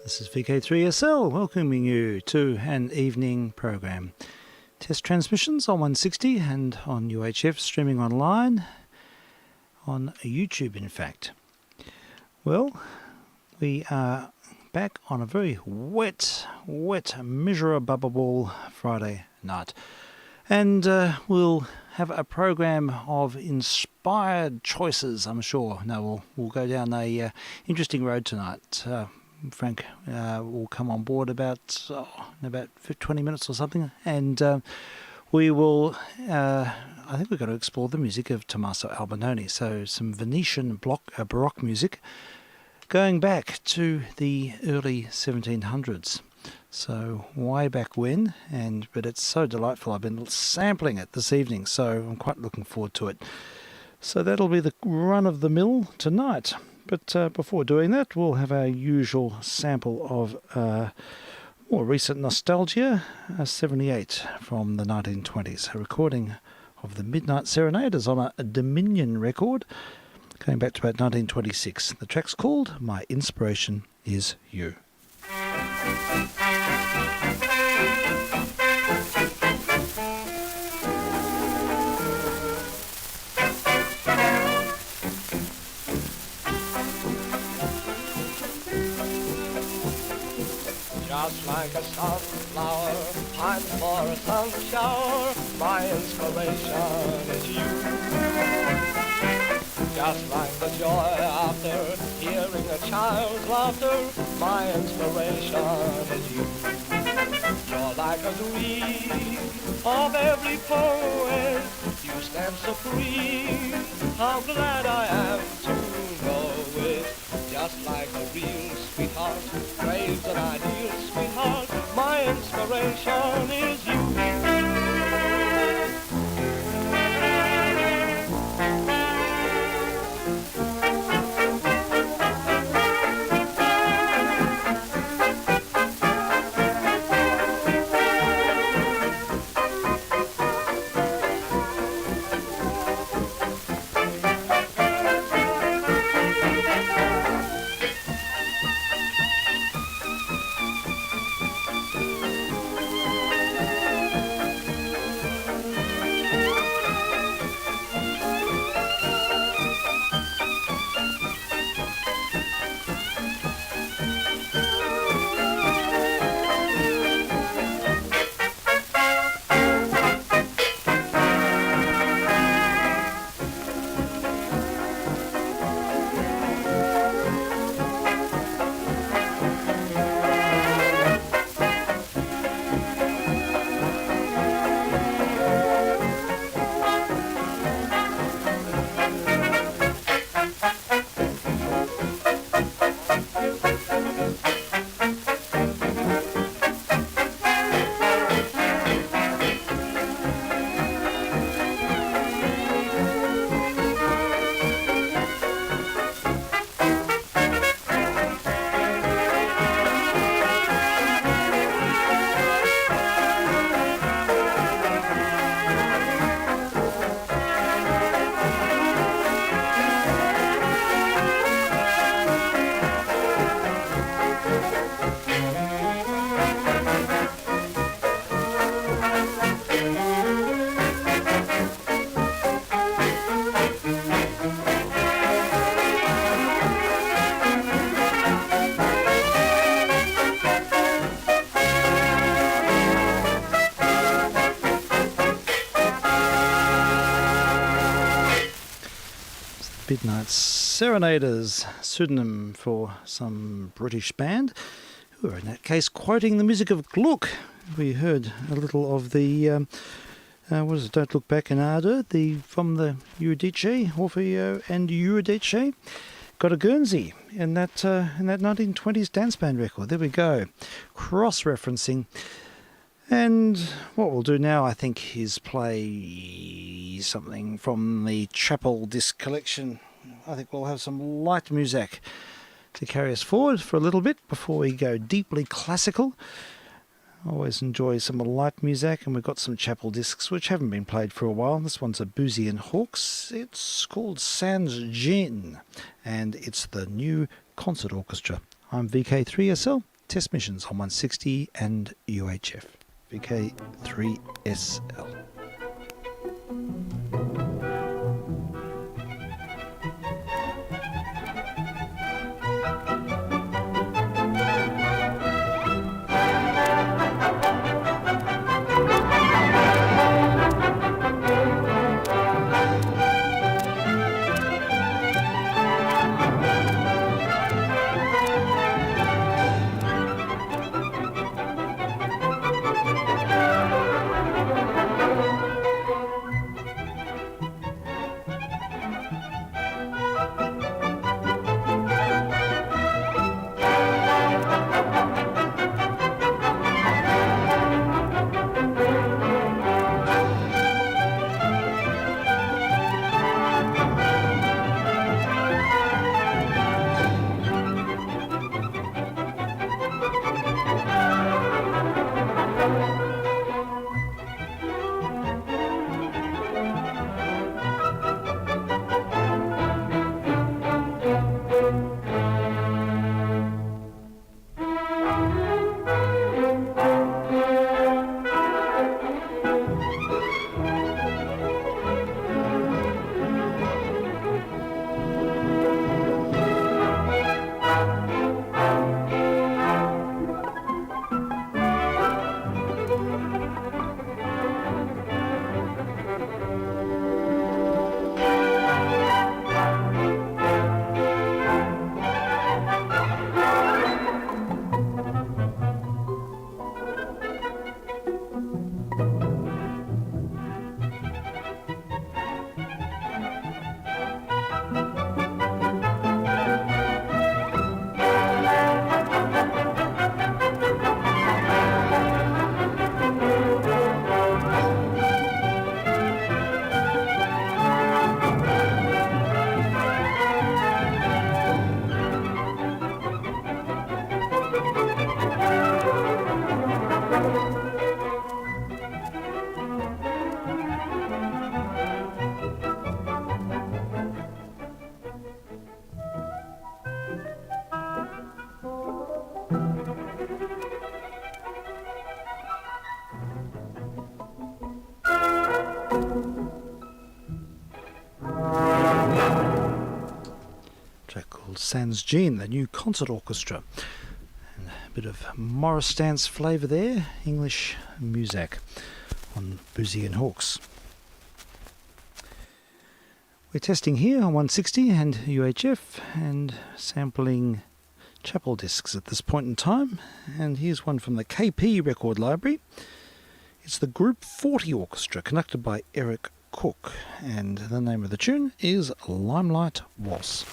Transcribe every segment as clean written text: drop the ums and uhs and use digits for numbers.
This is vk3sl welcoming you to an evening program. Test transmissions on 160 and on UHF, streaming online on YouTube, in fact. Well, we are back on a very wet, miserable Friday night. And we'll have a program of inspired choices, I'm sure. No, we'll go down a interesting road tonight. Frank will come on board in about 20 minutes or something, and we will, I think we're going to explore the music of Tommaso Albinoni, so some Venetian Baroque music going back to the early 1700s. So way back when, but it's so delightful. I've been sampling it this evening, so I'm quite looking forward to it. So that'll be the run of the mill tonight. But before doing that, we'll have our usual sample of more recent nostalgia, 78 from the 1920s, a recording of the Midnight Serenaders on a Dominion record going back to about 1926. The track's called My Inspiration Is You. Just like a sunflower, pine for a sun shower, my inspiration is you. Just like the joy after hearing a child's laughter, my inspiration is you. You're like a dream of every poet, you stand supreme, how glad I am to know it. Just like a real sweetheart, craves an ideal sweetheart, my inspiration is you. Midnight Serenaders, pseudonym for some British band, who are in that case quoting the music of Gluck. We heard a little of the, Don't Look Back in Ardour, from the Eurydice, Orfeo and Eurydice. Got a Guernsey in that 1920s dance band record. There we go, cross-referencing. And what we'll do now, I think, is play something from the Chapel Disc collection. I think we'll have some light music to carry us forward for a little bit before we go deeply classical. I always enjoy some light music, and we've got some Chapel Discs which haven't been played for a while. This one's a Boozy and Hawks. It's called Sans Gin, and it's the new concert orchestra. I'm VK3SL. Test missions on 160 and UHF. vk3sl. Track called Sans Jean, the new concert orchestra. And a bit of Morris dance flavour there, English music on Boozy and Hawks. We're testing here on 160 and UHF and sampling chapel discs at this point in time. And here's one from the KP record library. It's the Group 40 Orchestra, conducted by Eric Cook, and the name of the tune is Limelight Waltz.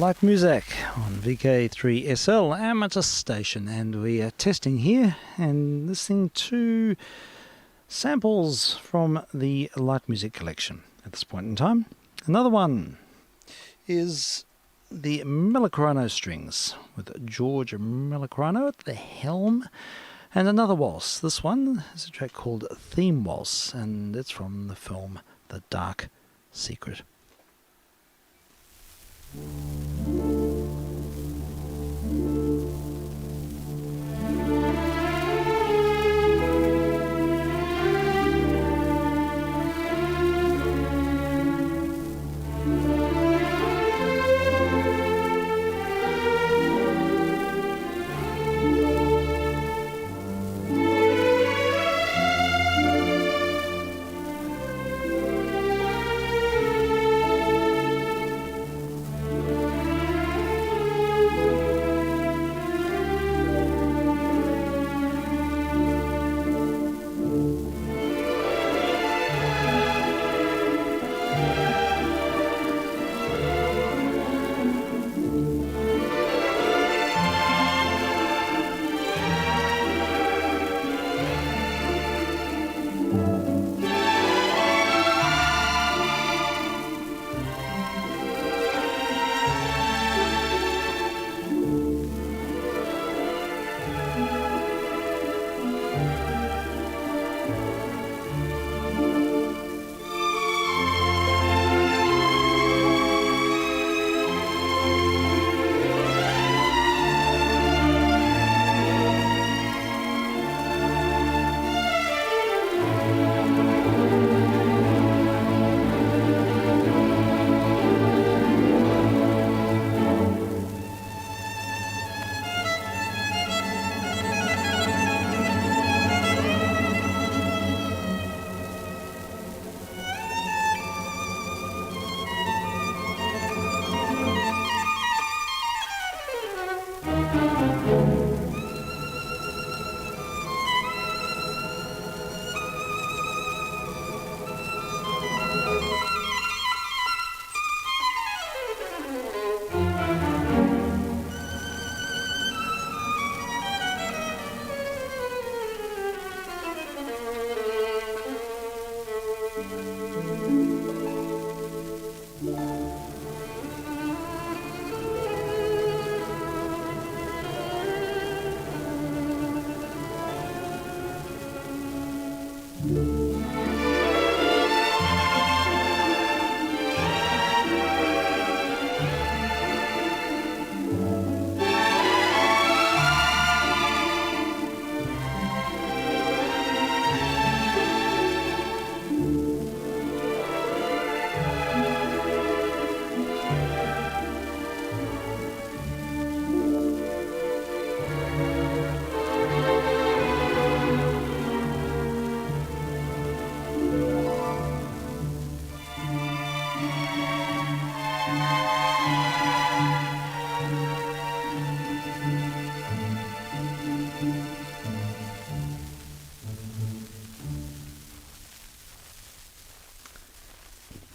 Light music on vk3sl amateur station, and we are testing here and listening to samples from the light music collection at this point in time. Another one is the Melocrano strings with George Melocrano at the helm, and another waltz. This one is a track called Theme Waltz, and it's from the film The Dark Secret.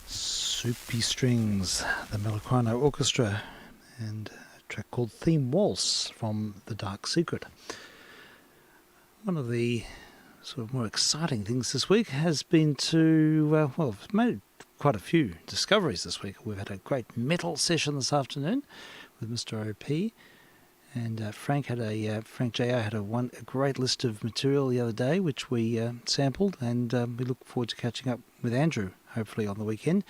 Soupy Strings, the Melocrano Orchestra, and a track called Theme Waltz from The Dark Secret. One of the sort of more exciting things this week has been to, we've made quite a few discoveries this week. We've had a great metal session this afternoon with Mr. OP, and Frank Jr. had a great list of material the other day, which we sampled, and we look forward to catching up with Andrew, hopefully on the weekend.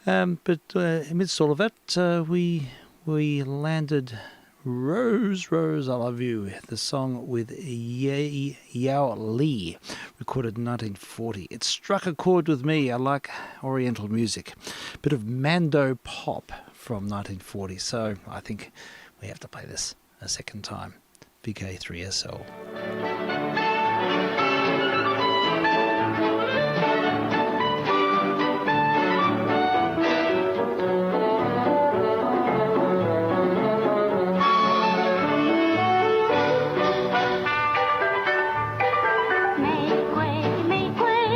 But amidst all of that, we landed Rose, Rose, I Love You, the song with Yao Li, recorded in 1940. It struck a chord with me. I like Oriental music. Bit of Mando pop from 1940, so I think we have to play this a second time. vk3sl. Thank you.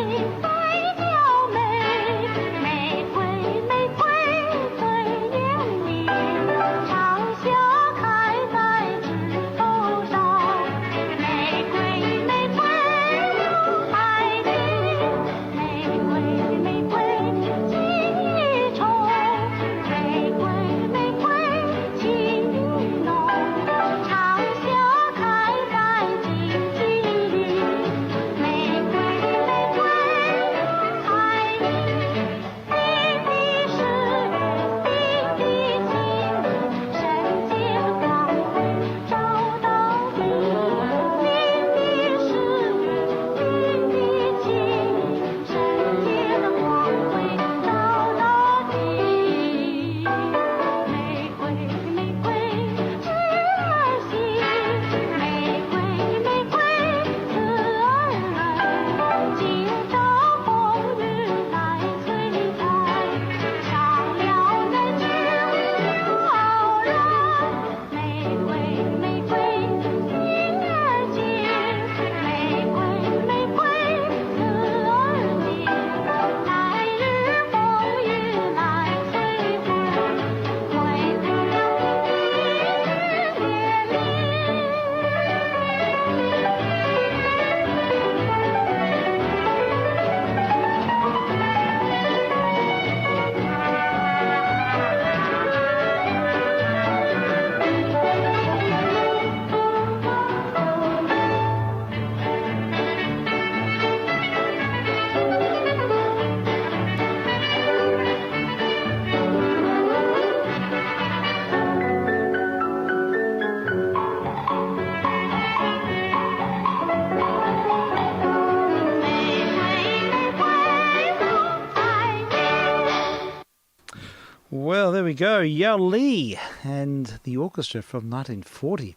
go, Yao Li and the orchestra from 1940.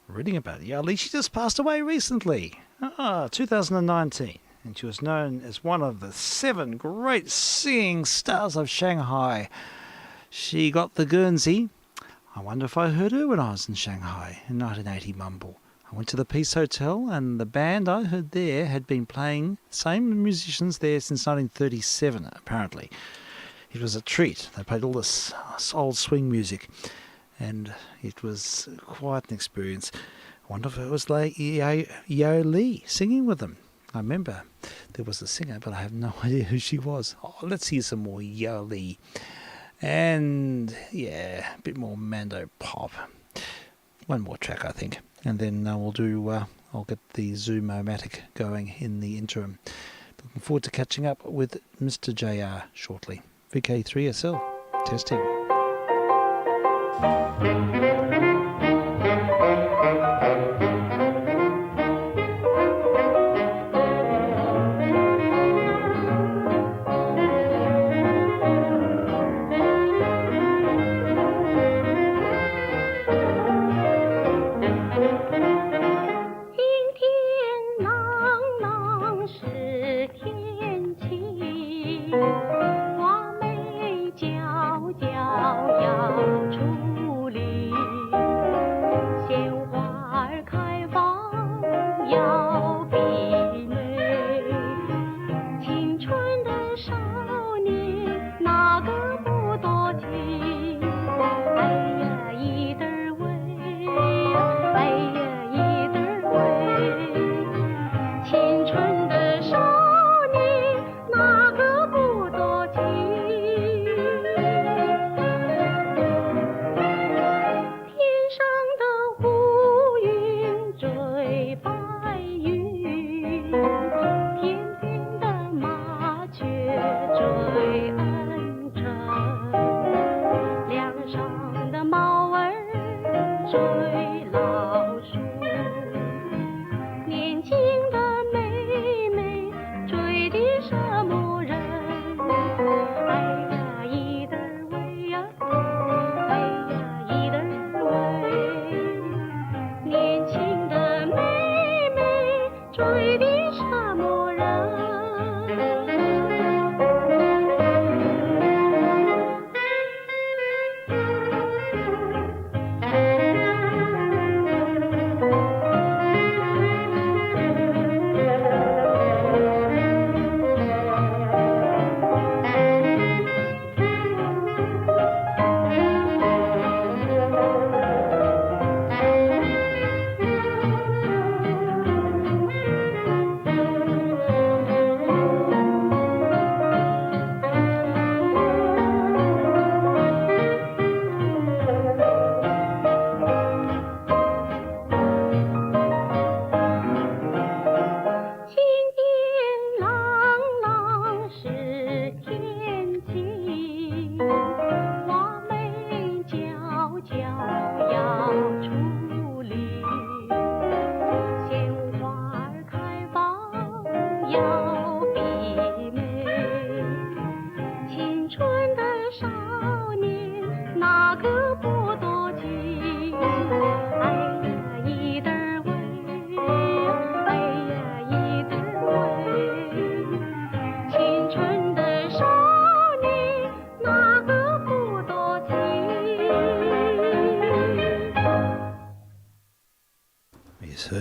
Reading about Yao Li, she just passed away recently, 2019, and she was known as one of the 7 great singing stars of Shanghai. She got the Guernsey. I wonder if I heard her when I was in Shanghai in 1980 Mumble. I went to the Peace Hotel, and the band I heard there had been playing, same musicians there since 1937, apparently. It was a treat. They played all this old swing music, and it was quite an experience. I wonder if it was like Yao Li singing with them. I remember there was a singer, but I have no idea who she was. Let's hear some more Yao Li. And, yeah, a bit more Mando pop. One more track, I think. And then we'll do, I'll get the Zoom-O-Matic going in the interim. Looking forward to catching up with Mr. JR shortly. vk3sl, testing.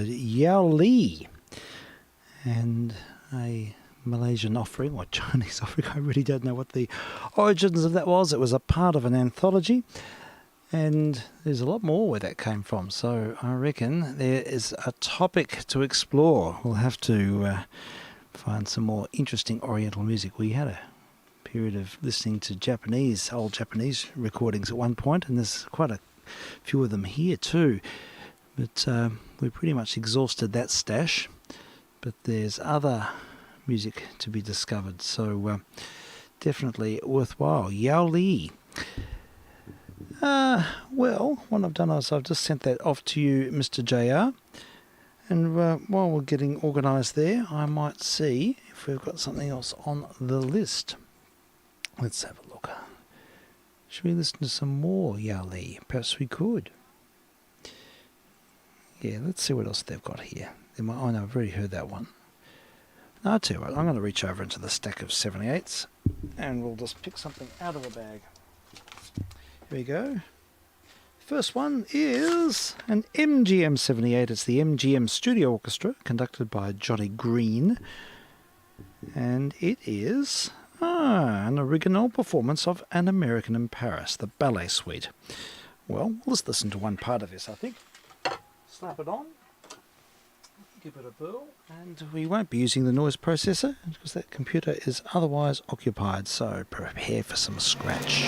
Yao Li and a Malaysian offering or Chinese offering. I really don't know what the origins of that was. It was a part of an anthology, and there's a lot more where that came from. So I reckon there is a topic to explore. We'll have to find some more interesting Oriental music. We had a period of listening to old Japanese recordings at one point, and there's quite a few of them here too. But we pretty much exhausted that stash. But there's other music to be discovered, so definitely worthwhile. Yao Li. Well, what I've done is I've just sent that off to you, Mr. JR. And while we're getting organised there, I might see if we've got something else on the list. Let's have a look. Should we listen to some more Yali? Perhaps we could. Yeah, let's see what else they've got here. Oh no, I've already heard that one. No, I'll tell you what, I'm going to reach over into the stack of 78s and we'll just pick something out of the bag. Here we go. First one is an MGM 78. It's the MGM Studio Orchestra, conducted by Johnny Green. And it is an original performance of An American in Paris, the ballet suite. Well, let's listen to one part of this, I think. Slap it on, give it a whirl, and we won't be using the noise processor because that computer is otherwise occupied, so prepare for some scratch.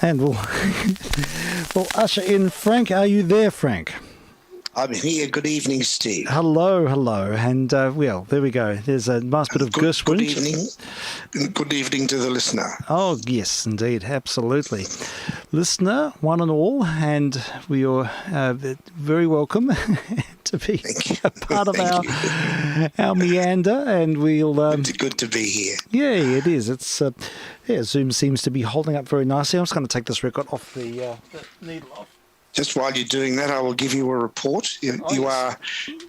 And we'll usher in Frank. Are you there, Frank? I'm here. Good evening, Steve. Hello. And, well, there we go. There's a nice bit of Gershwin. Good evening. Good evening to the listener. Oh, yes, indeed. Absolutely. Listener, one and all, and we are very welcome to be a part of our meander, and we'll... Good to be here. Yeah, it is. It's Zoom seems to be holding up very nicely. I'm just going to take this record off the needle off. Just while you're doing that, I will give you a report. You are,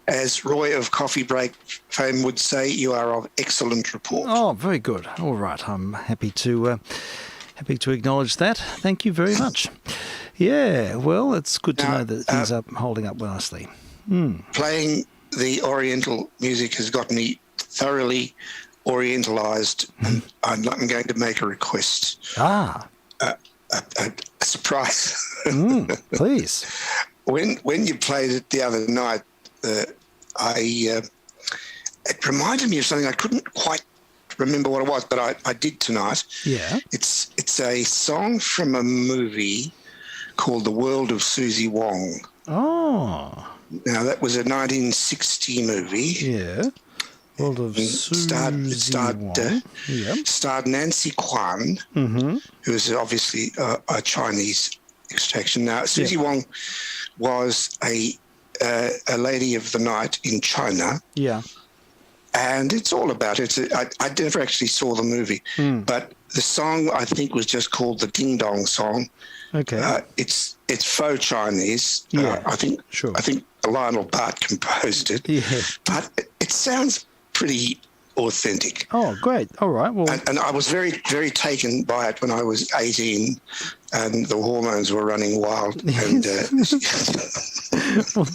as Roy of Coffee Break fame would say, you are of excellent report. Oh, very good. All right. I'm happy to acknowledge that. Thank you very much. Yeah, well, it's good to know that things are holding up nicely. Playing the Oriental music has got me thoroughly Orientalized, and I'm going to make a request. A surprise. Please. When you played it the other night, it reminded me of something. I couldn't quite remember what it was, but I did tonight. Yeah. It's a song from a movie called The World of Susie Wong. Oh. Now, that was a 1960 movie. Yeah. World of Susie Wong. Starred Nancy Kwan, who is obviously a Chinese Extraction. Now, Susie Wong was a lady of the night in China. Yeah. And it's all about it. I never actually saw the movie, but the song I think was just called the Ding Dong Song. Okay. It's faux Chinese. Yeah. I think Lionel Bart composed it. Yeah. But it sounds pretty authentic. Oh, great. All right. Well, and I was very, very taken by it when I was 18 and the hormones were running wild. And well,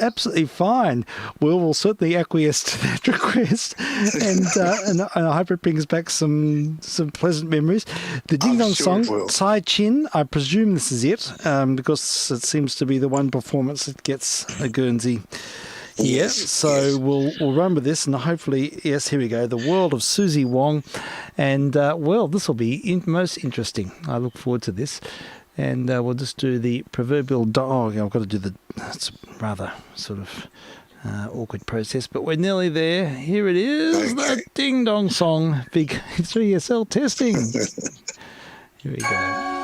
absolutely fine. We'll certainly acquiesce to that request, and I hope it brings back some pleasant memories. The Ding Dong song, Tsai Chin, I presume this is it, because it seems to be the one performance that gets a Guernsey. Yes, so we'll run with this, and hopefully, yes, here we go. The world of Susie Wong, and this will be most interesting. I look forward to this, and we'll just do the proverbial. I've got to do it's a rather sort of awkward process, but we're nearly there. Here it is, the Ding Dong Song, vk3sl testing. Here we go.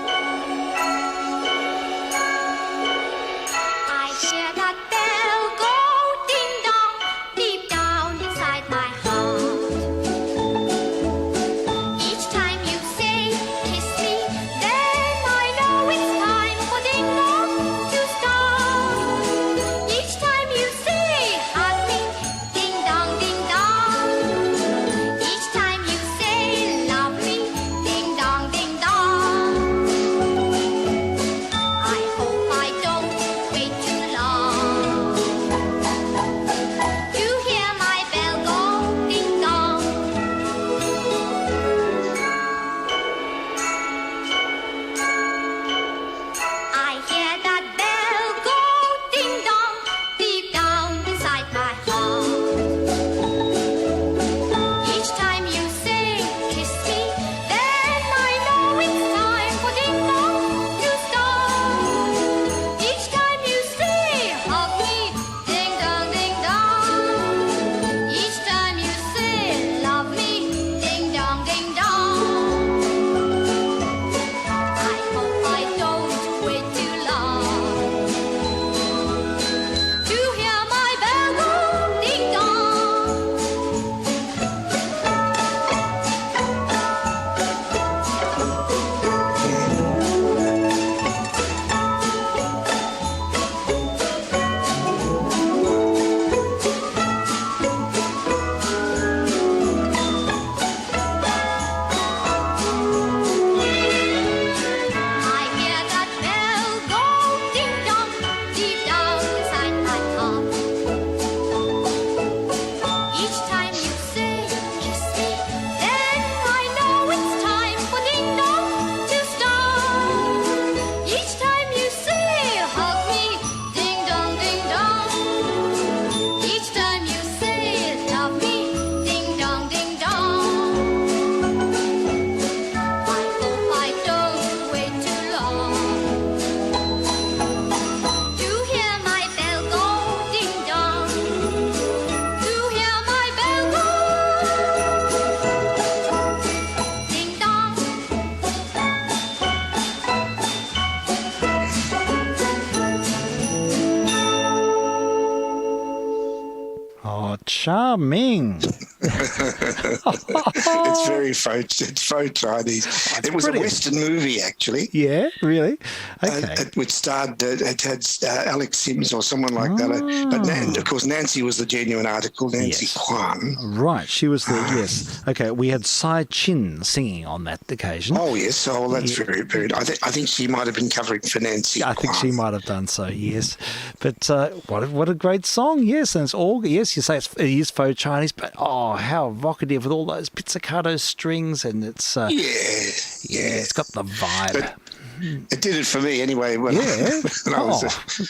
Charming. It's very faux Chinese. It was brilliant. A Western movie, actually. Yeah, really? Okay. Which starred, it had Alex Sims or someone like that. But of course, Nancy was the genuine article, Nancy Kwan. Right, she was the, yes. Okay, we had Tsai Chin singing on that occasion. Oh, yes. Oh, that's very, very, I think she might have been covering for Nancy Kwan. I think she might have done so, yes. But what a great song, yes. And it's all, yes, you say it is faux Chinese, but how evocative with all those pizzicato strings, and it's it's got the vibe. But it did it for me anyway. When I was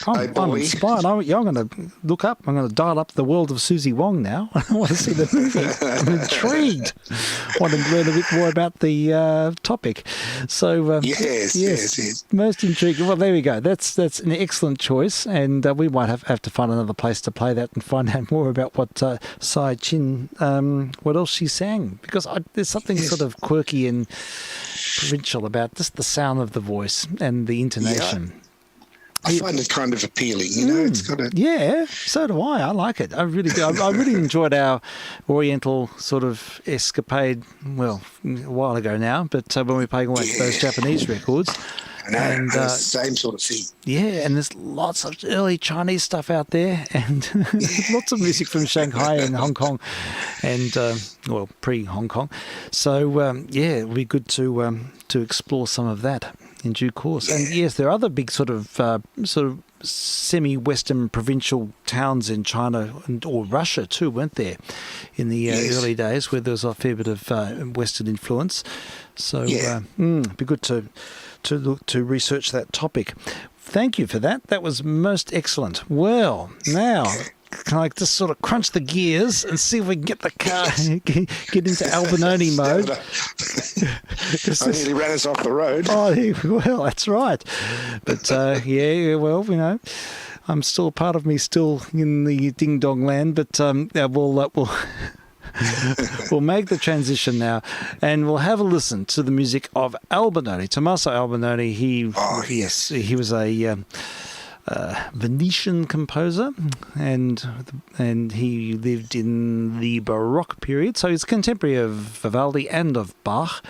I'm inspired. I'm going to look up. I'm going to dial up the world of Susie Wong now. I want to see the movie. I'm intrigued. I want to learn a bit more about the topic. So yes, most intriguing. Well, there we go. That's an excellent choice, and we might have to find another place to play that and find out more about what Tsai Chin, what else she sang, because there's something sort of quirky and provincial about just the sound of the voice. voice and the intonation. Yeah. I find it kind of appealing, It's got a... Yeah, so do I. I like it. I really do. I really enjoyed our Oriental sort of escapade, well, a while ago now, but when we played those Japanese records. And the same sort of thing. Yeah, and there's lots of early Chinese stuff out there, and lots of music from Shanghai and Hong Kong, and pre-Hong Kong. So it'll be good to explore some of that in due course. Yeah. And yes, there are other big sort of semi-Western provincial towns in China or Russia too, weren't there, in the early days, where there was a fair bit of Western influence. So it'd be good to research that topic. Thank you for that. That was most excellent. Well, now can I just sort of crunch the gears and see if we can get the car get into Albinoni mode? I nearly ran us off the road. Oh, well, that's right. But I'm still part of me still in the ding dong land. But we'll we'll make the transition now, and we'll have a listen to the music of Albinoni, Tommaso Albinoni. He was a Venetian composer, and he lived in the Baroque period, so he's contemporary of Vivaldi and of Bach.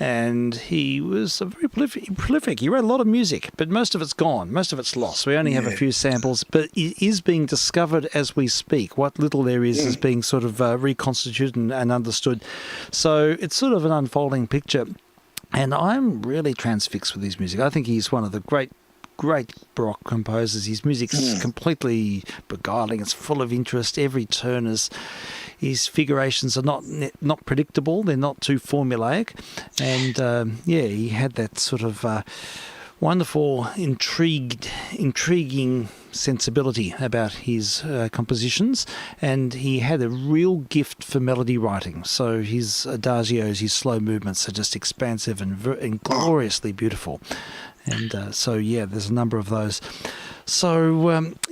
And he was a very prolific. He wrote a lot of music, but most of it's gone. Most of it's lost. We only have a few samples, but it is being discovered as we speak. What little there is being sort of reconstituted and understood. So it's sort of an unfolding picture. And I'm really transfixed with his music. I think he's one of the great Baroque composers. His music's completely beguiling. It's full of interest. Every turn is... His figurations are not predictable. They're not too formulaic. And, he had that sort of wonderful, intriguing sensibility about his compositions. And he had a real gift for melody writing. So his adagios, his slow movements are just expansive and gloriously beautiful. And there's a number of those. So,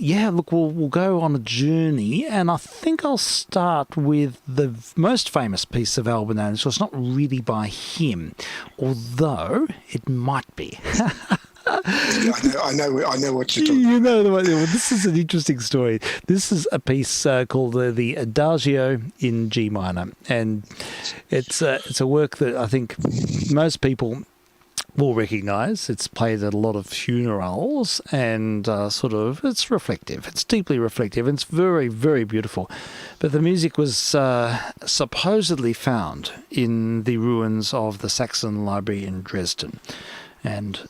we'll go on a journey, and I think I'll start with the most famous piece of Albinoni. So it's not really by him, although it might be. I know what you're talking about. You know the one. This is an interesting story. This is a piece called the Adagio in G minor, and it's a work that I think most people will recognise. It's played at a lot of funerals, and it's reflective. It's deeply reflective, and it's very, very beautiful. But the music was supposedly found in the ruins of the Saxon Library in Dresden. And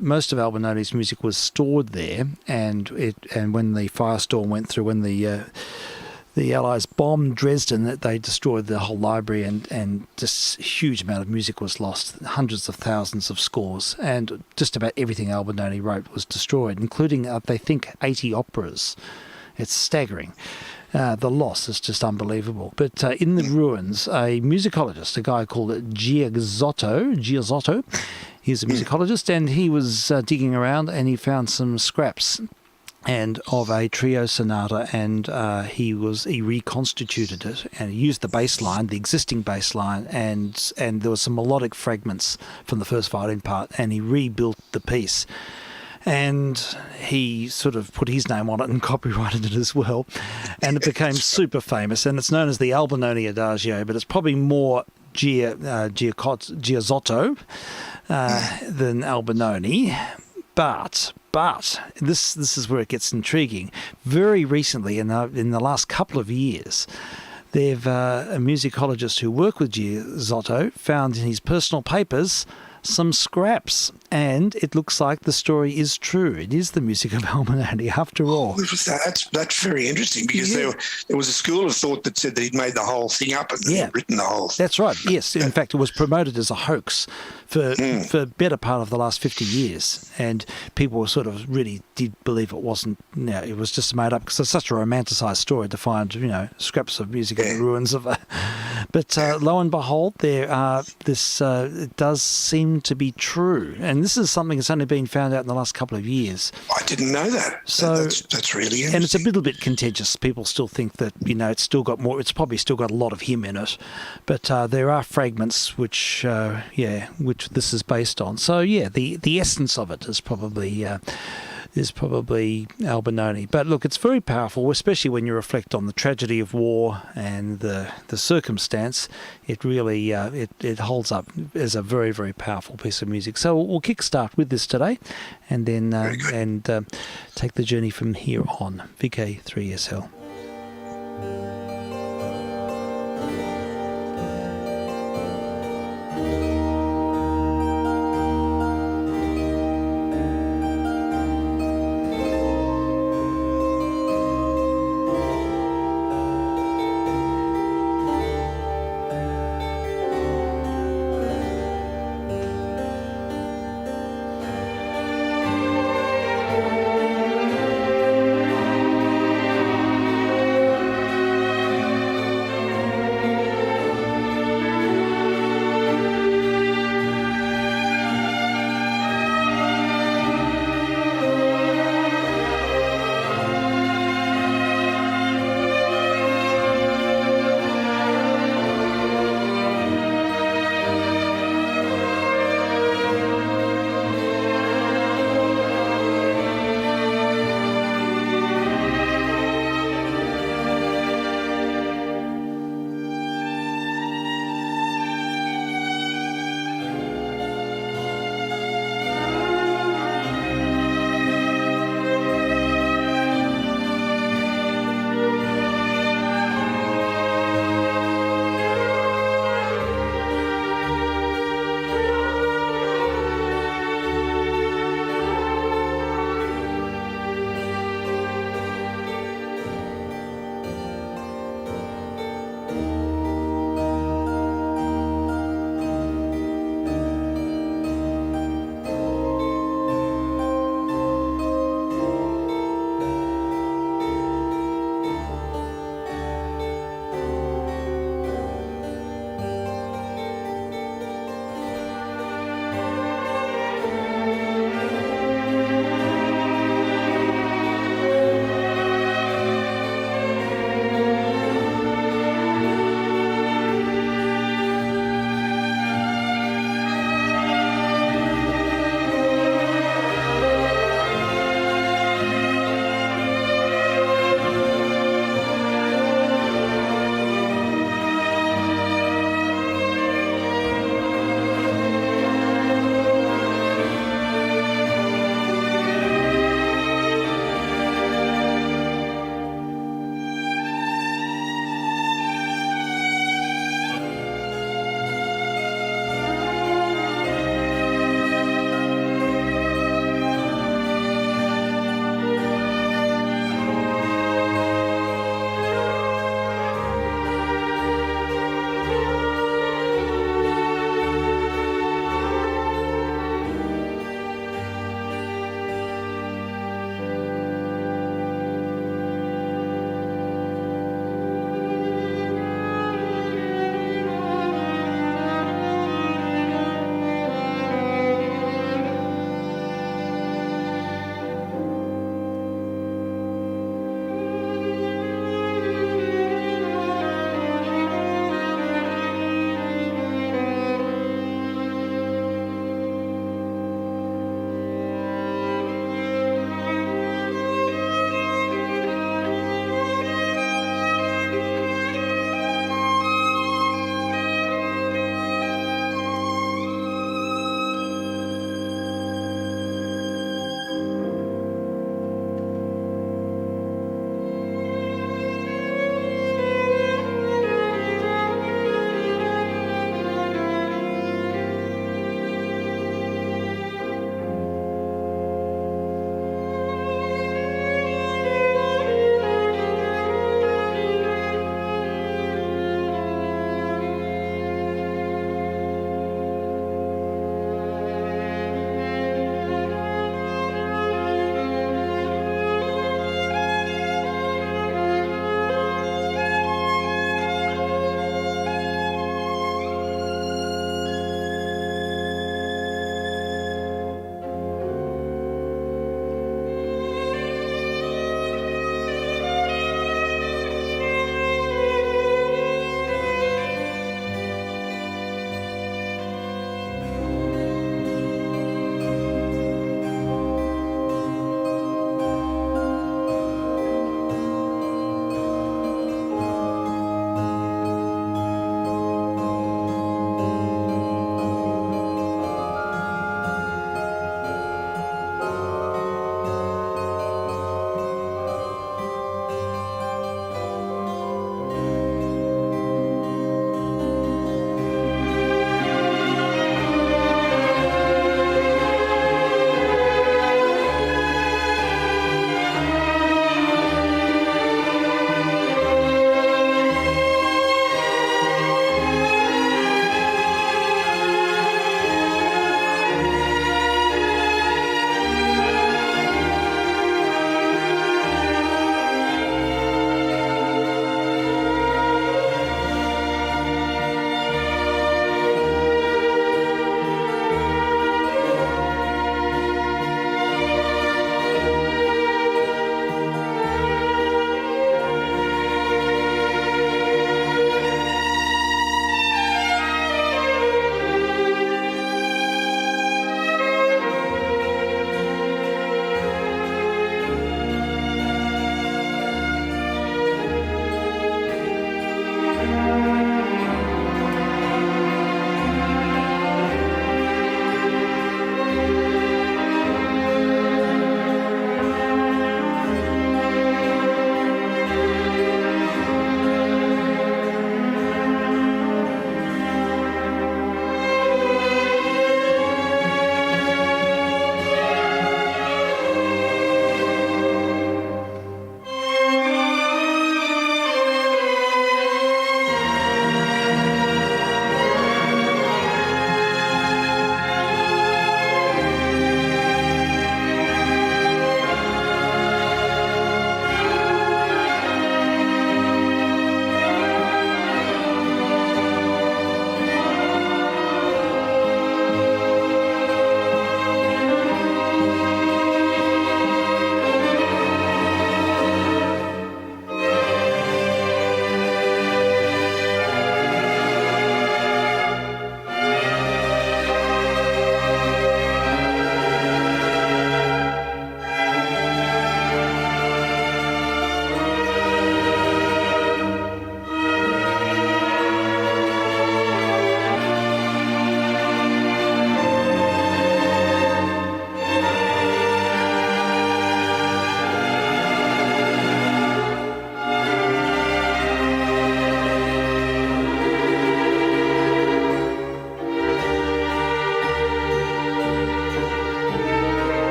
most of Albinoni's music was stored there, and when the firestorm went through, when the Allies bombed Dresden, that they destroyed the whole library, and just a huge amount of music was lost, hundreds of thousands of scores, and just about everything Albinoni wrote was destroyed, including, they think, 80 operas. It's staggering. The loss is just unbelievable. But in the ruins, a musicologist, a guy called Giazzotto, he's a musicologist, and he was digging around, and he found some scraps and of a trio sonata, and he reconstituted it, and he used the existing bass line, and there were some melodic fragments from the first violin part, and he rebuilt the piece. And he sort of put his name on it and copyrighted it as well, and it became super famous, and it's known as the Albinoni Adagio, but it's probably more Giazzotto than Albinoni. But this is where it gets intriguing. Very recently, in the last couple of years, they've a musicologist who worked with Giazzotto found in his personal papers some scraps, and it looks like the story is true. It is the music of Albinoni, after all. That's very interesting, because there was a school of thought that said that he'd made the whole thing up and he'd written the whole thing. That's right, yes. In fact, it was promoted as a hoax for the better part of the last 50 years, and people sort of really did believe it wasn't, it was just made up, because it's such a romanticised story to find, scraps of music in the ruins of But lo and behold, it does seem to be true. And this is something that's only been found out in the last couple of years. I didn't know that. So that's really interesting. And it's a little bit contentious. People still think that, it's still got more, it's probably still got a lot of him in it. But there are fragments which this is based on. So, the essence of it is probably Albinoni. But look, it's very powerful, especially when you reflect on the tragedy of war and the circumstance. It really it holds up as a very, very powerful piece of music. So we'll kickstart with this today, and then take the journey from here on. vk3sl.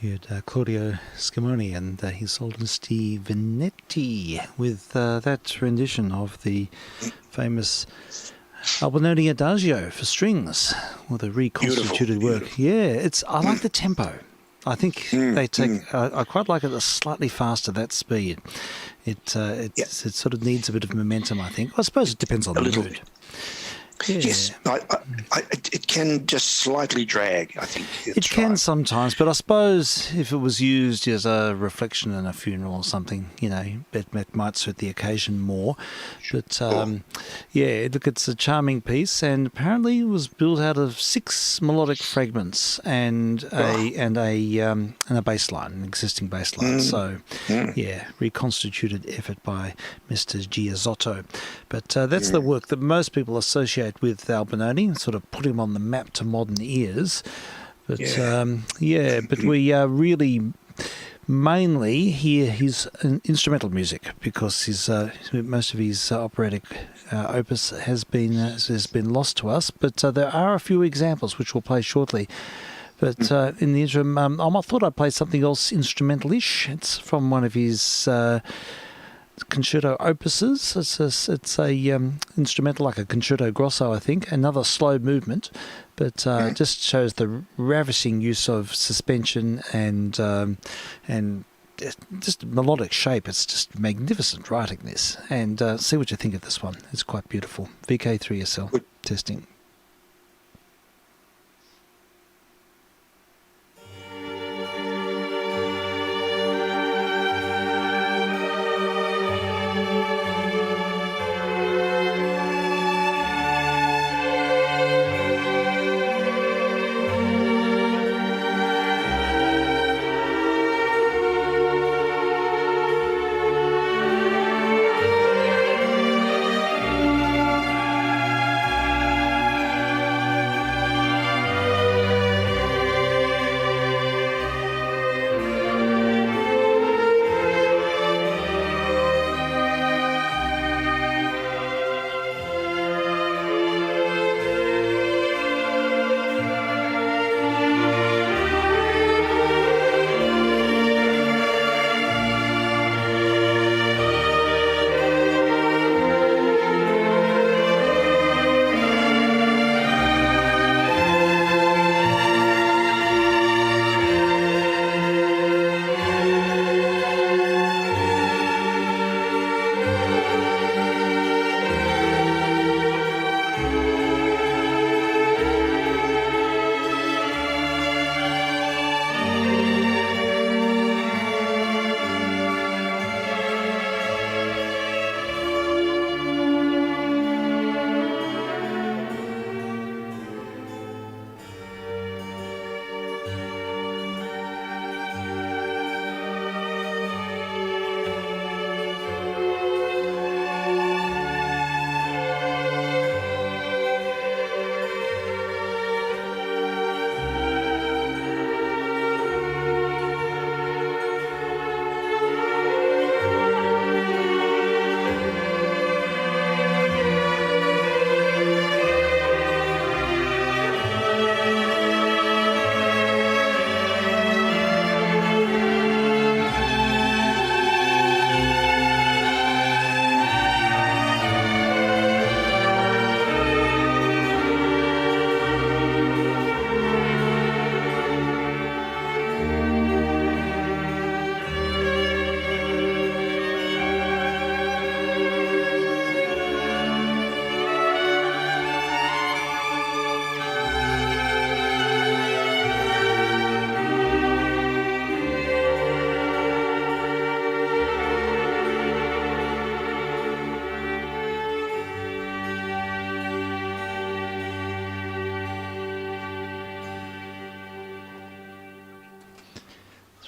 We had Claudio Scimone and his Solstice Venetti with that rendition of the famous Albinoni Adagio for strings, with a reconstituted work. Yeah, I like the tempo. I think they take. I quite like it slightly faster, that speed. It sort of needs a bit of momentum, I think. I suppose it depends on the mood. Yeah. Yes, it can just slightly drag, I think. It can sometimes, but I suppose if it was used as a reflection in a funeral or something, it might suit the occasion more. But look, it's a charming piece, and apparently it was built out of 6 melodic fragments and a bass line, an existing bass line. So, reconstituted effort by Mr. Giazzotto. But that's the work that most people associate with Albinoni, sort of put him on the map to modern ears. But but we really mainly hear his instrumental music, because most of his operatic opus has been lost to us. But there are a few examples which we'll play shortly. But in the interim, I thought I'd play something else instrumental-ish. It's from one of his concerto opuses. It's a instrumental, like a concerto grosso, I think. Another slow movement, but just shows the ravishing use of suspension and just melodic shape. It's just magnificent writing this. And see what you think of this one. It's quite beautiful. vk3sl testing.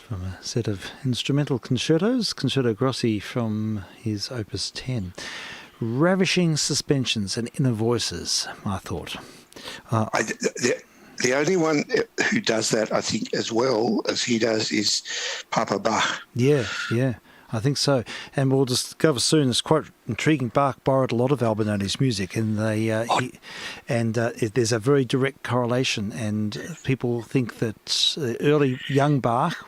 From a set of instrumental concertos, Concerto Grossi from his Opus 10. Ravishing suspensions and inner voices, I thought. The only one who does that, I think, as well as he does is Papa Bach. Yeah, yeah. I think so. And we'll discover soon, it's quite intriguing. Bach borrowed a lot of Albinoni's music, and there's a very direct correlation. And people think that early young Bach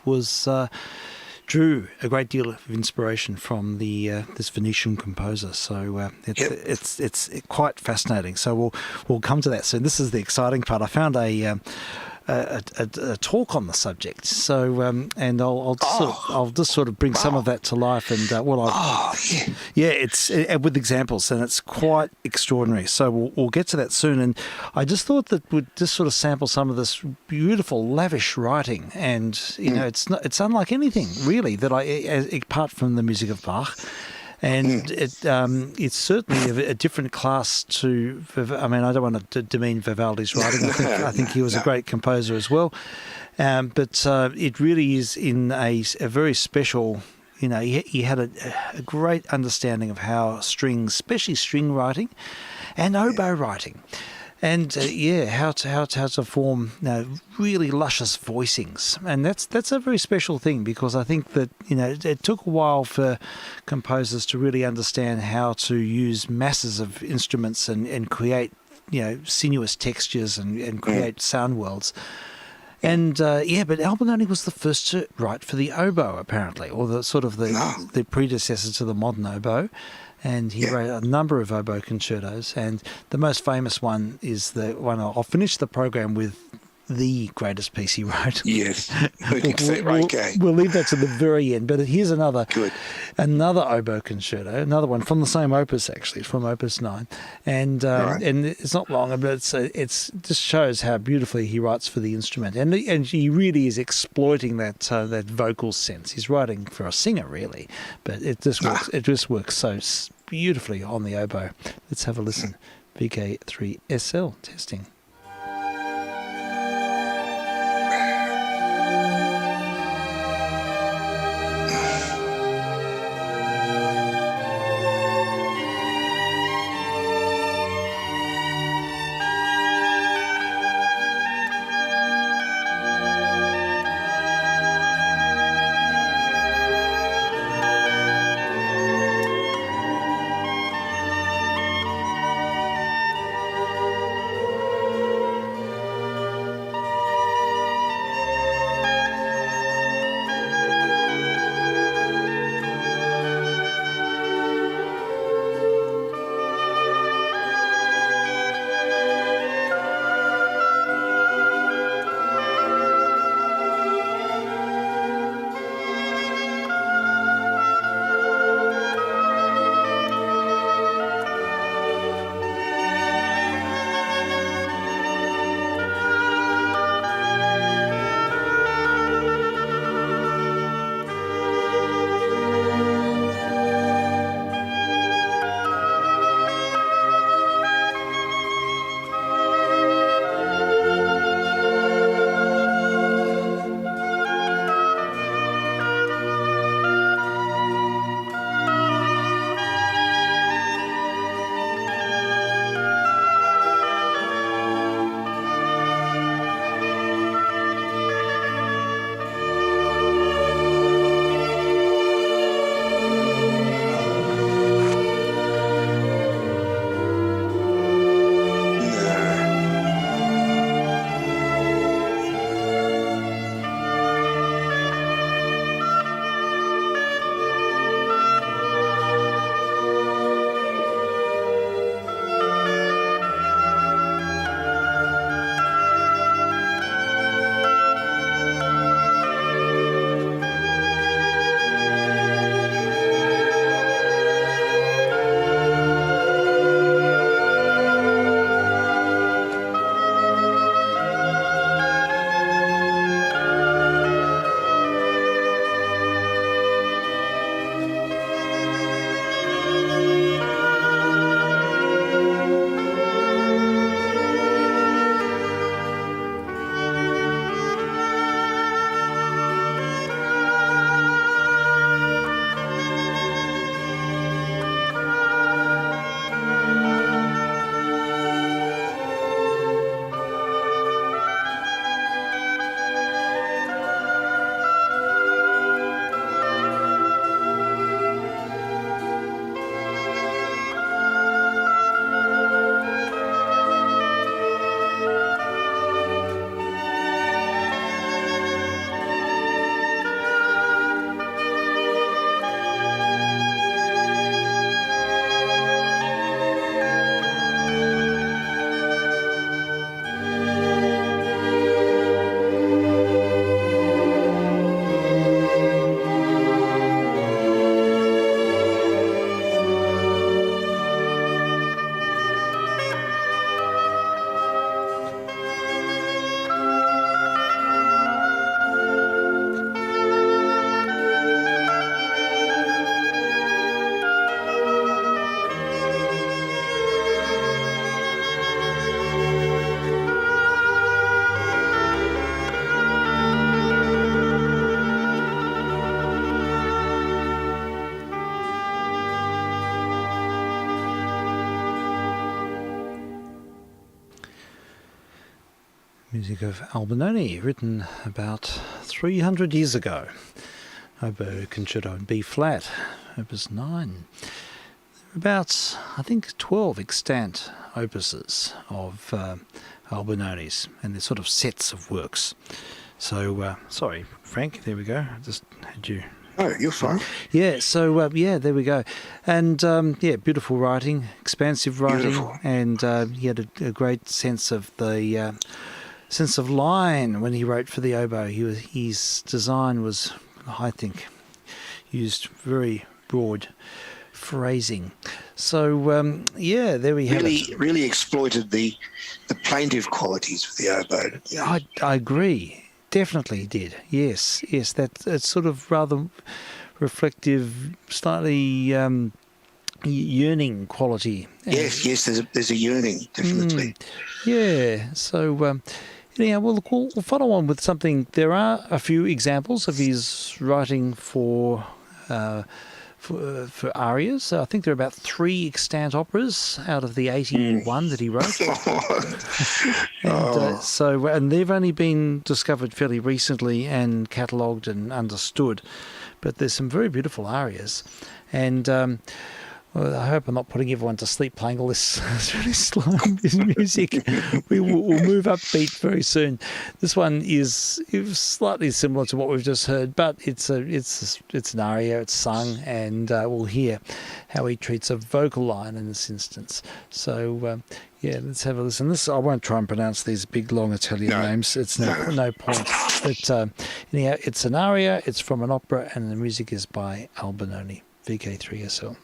drew a great deal of inspiration from this Venetian composer. So it's quite fascinating. So we'll come to that soon. This is the exciting part. I found a talk on the subject. So and I'll just sort of bring some of that to life. And it's with examples, and it's quite extraordinary. So we'll get to that soon. And I just thought that we'd just sort of sample some of this beautiful, lavish writing. And it's unlike anything really that apart from the music of Bach. And it's certainly a different class to. I mean, I don't want to demean Vivaldi's writing. I think he was a great composer as well. But it really is in a very special. He had a great understanding of how strings, especially string writing, and oboe writing. And how to form really luscious voicings, and that's a very special thing, because I think that it took a while for composers to really understand how to use masses of instruments and create sinuous textures and create sound worlds. And but Albinoni was the first to write for the oboe, apparently, or the predecessor to the modern oboe. And he wrote a number of oboe concertos, and the most famous one is the one. I'll finish the program with the greatest piece he wrote. Yes, we'll leave that to the very end. But here's another oboe concerto, another one from the same opus, actually, from Opus 9, and it's not long, but it's just shows how beautifully he writes for the instrument, and he really is exploiting that vocal sense. He's writing for a singer, really, but it just works. It just works so beautifully on the oboe. Let's have a listen. vk3sl testing. music of Albinoni, written about 300 years ago. Oboe Concerto in B flat, Opus 9. About, I think, 12 extant opuses of Albinoni's, and they're sort of sets of works. So, sorry, Frank, there we go. I just had you... Oh, you're fine. Yeah, so, there we go. And, beautiful writing, expansive writing, Beautiful. and he had a great sense of the sense of line when he wrote for the oboe. His design was, I think, used very broad phrasing. So, there we have it. Really exploited the plaintive qualities of the oboe. I agree. Definitely did. Yes. That's sort of rather reflective, slightly yearning quality. Yes. There's a yearning, definitely. Yeah. So, anyhow, we'll follow on with something. There are a few examples of his writing for arias. I think there are about 3 extant operas out of the 81 that he wrote. And they've only been discovered fairly recently and catalogued and understood. But there's some very beautiful arias. And I hope I'm not putting everyone to sleep playing all this really slow music. We'll move upbeat very soon. This one is slightly similar to what we've just heard, but it's an aria. It's sung, and we'll hear how he treats a vocal line in this instance. So let's have a listen. I won't try and pronounce these big long Italian names. It's no point. But anyhow, it's an aria. It's from an opera, and the music is by Albinoni, vk3sl.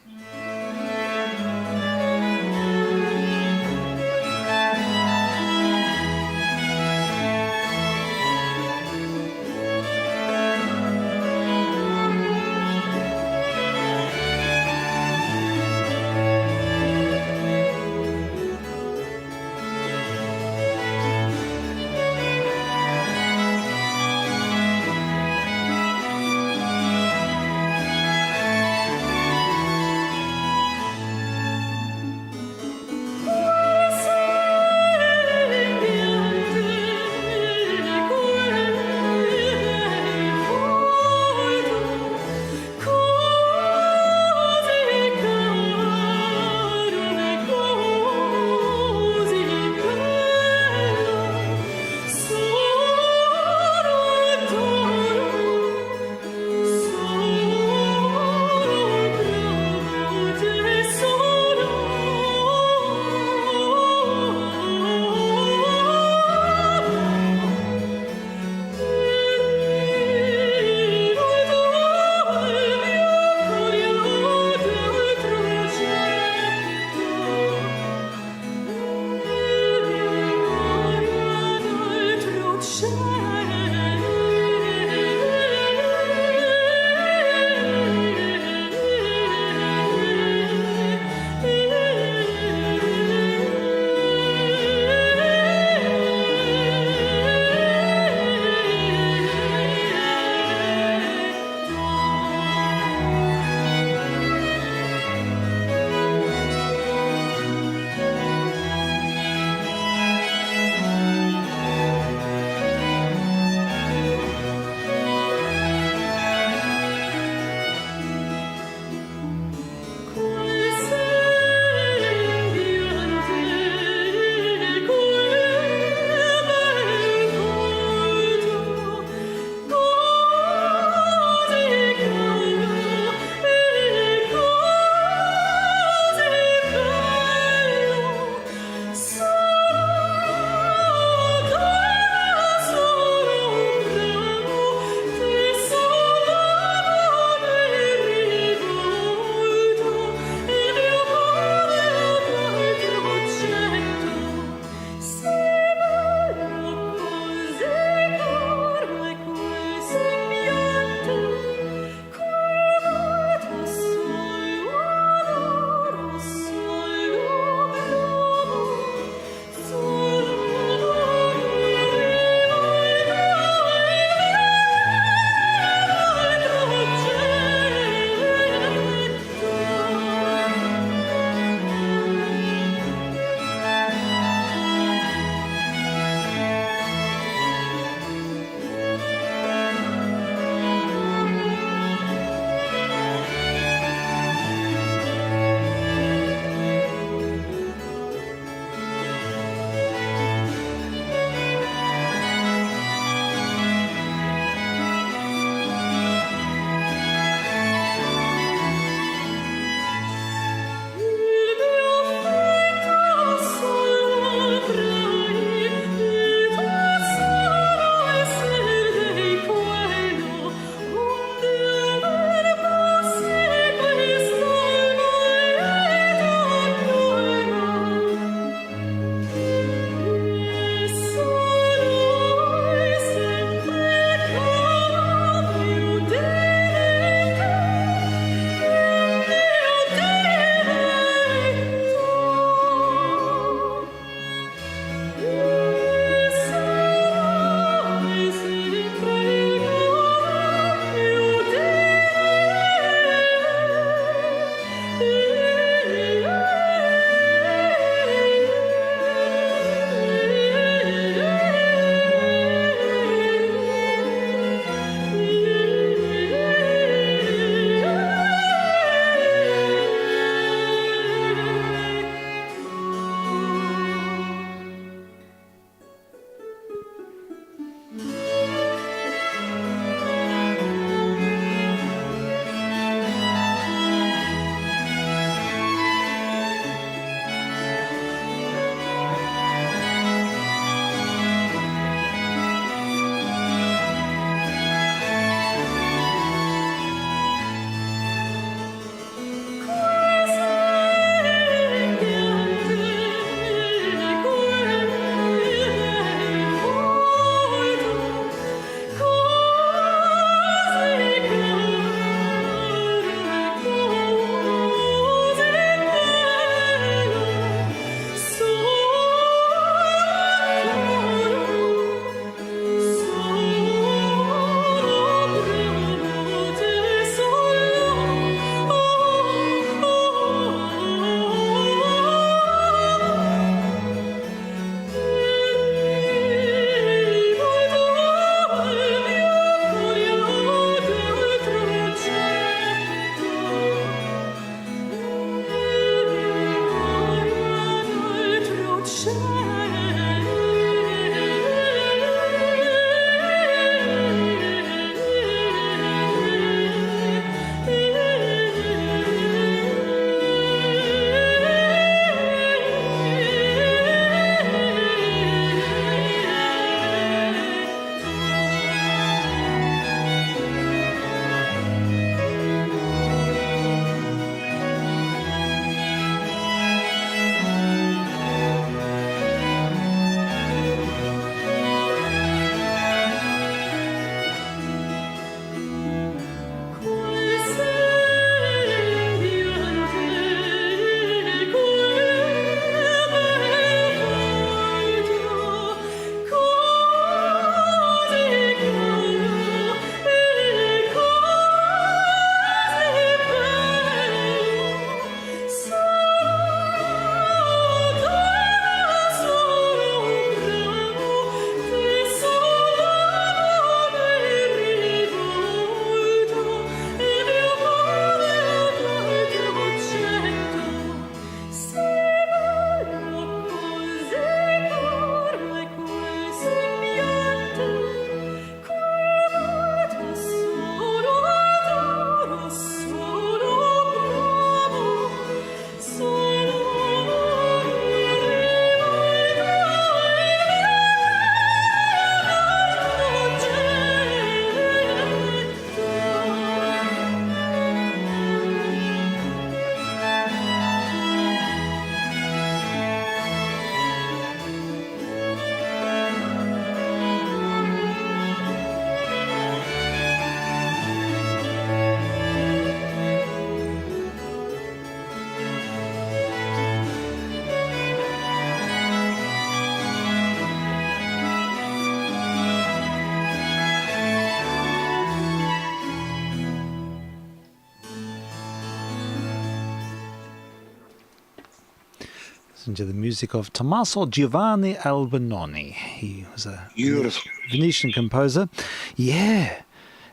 Listen to the music of Tommaso Giovanni Albinoni. He was a Beautiful. Venetian composer. Yeah.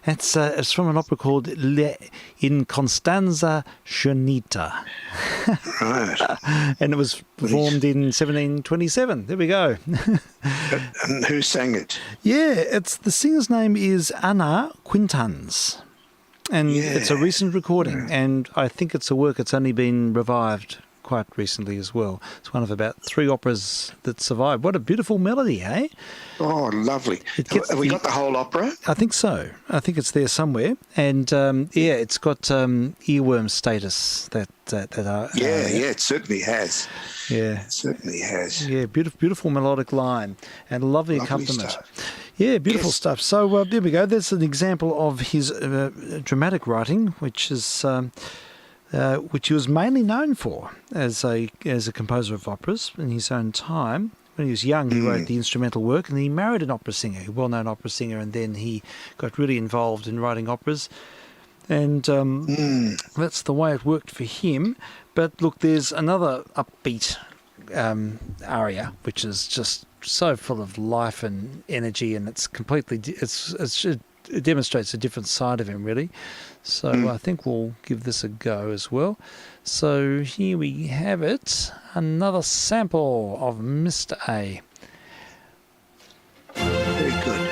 It's from an opera called In Constanza Sciunita. Right. And it was performed in 1727. There we go. And who sang it? Yeah, the singer's name is Anna Quintans. And it's a recent recording, and I think it's a work that's only been revived quite recently as well. It's one of about 3 operas that survived. What a beautiful melody, eh? Oh, lovely. Have we got the whole opera? I think so. I think it's there somewhere. And, it's got earworm status that it certainly has. Yeah. It certainly has. Yeah, beautiful melodic line and a lovely accompaniment. Stuff. Yeah, beautiful stuff. So there we go. There's an example of his dramatic writing, which he was mainly known for as a composer of operas in his own time. When he was young, he wrote the instrumental work, and he married an opera singer, a well-known opera singer, and then he got really involved in writing operas. And that's the way it worked for him. But look, there's another upbeat aria, which is just so full of life and energy, and it's completely it demonstrates a different side of him, really. So I think we'll give this a go as well. So here we have it, another sample of Mr. A. Very good.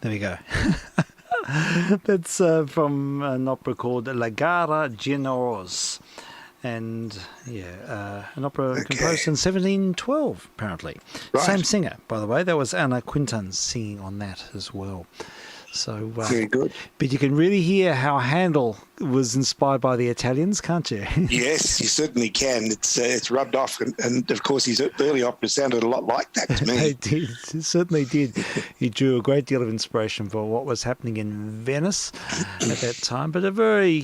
There we go. That's from an opera called La Gara Generose. And, an opera composed in 1712, apparently. Right. Same singer, by the way. That was Anna Quintans singing on that as well. So very good. But you can really hear how Handel was inspired by the Italians, can't you? Yes, you certainly can. It's rubbed off, and of course his early operas sounded a lot like that to me. They did, it certainly did. He drew a great deal of inspiration for what was happening in Venice at that time, but a very,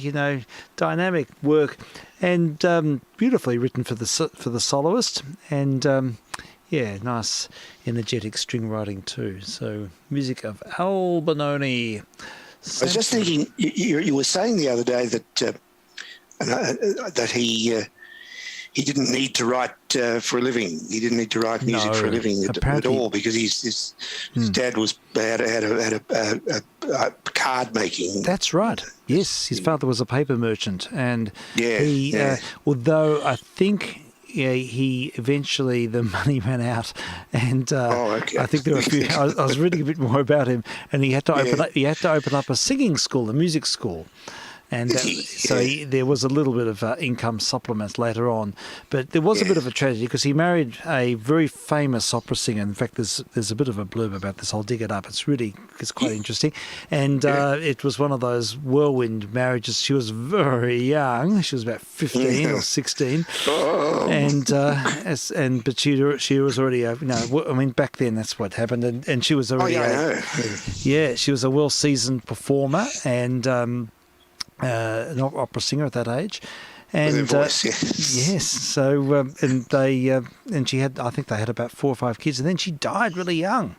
dynamic work, and beautifully written for the soloist, and nice energetic string writing too. So music of Al Bononi. I was just thinking, you were saying the other day that he didn't need to write for a living. He didn't need to write music for a living at all, because his dad had a card making. That's right. Yes, his father was a paper merchant, and although I think. Yeah, he eventually, the money ran out, and I think there were a few. I was reading a bit more about him, and he had to open up. He had to open up a singing school, a music school, and there was a little bit of income supplement later on. But there was a bit of a tragedy, because he married a very famous opera singer. In fact, there's a bit of a blurb about this. I'll dig it up. It's quite interesting, and it was one of those whirlwind marriages. She was very young. She was about 15 or 16, but she was already back then that's what happened, and she was already she was a well seasoned performer, and an opera singer at that age, and voice, yes. So and she had, I think they had about 4 or 5 kids, and then she died really young.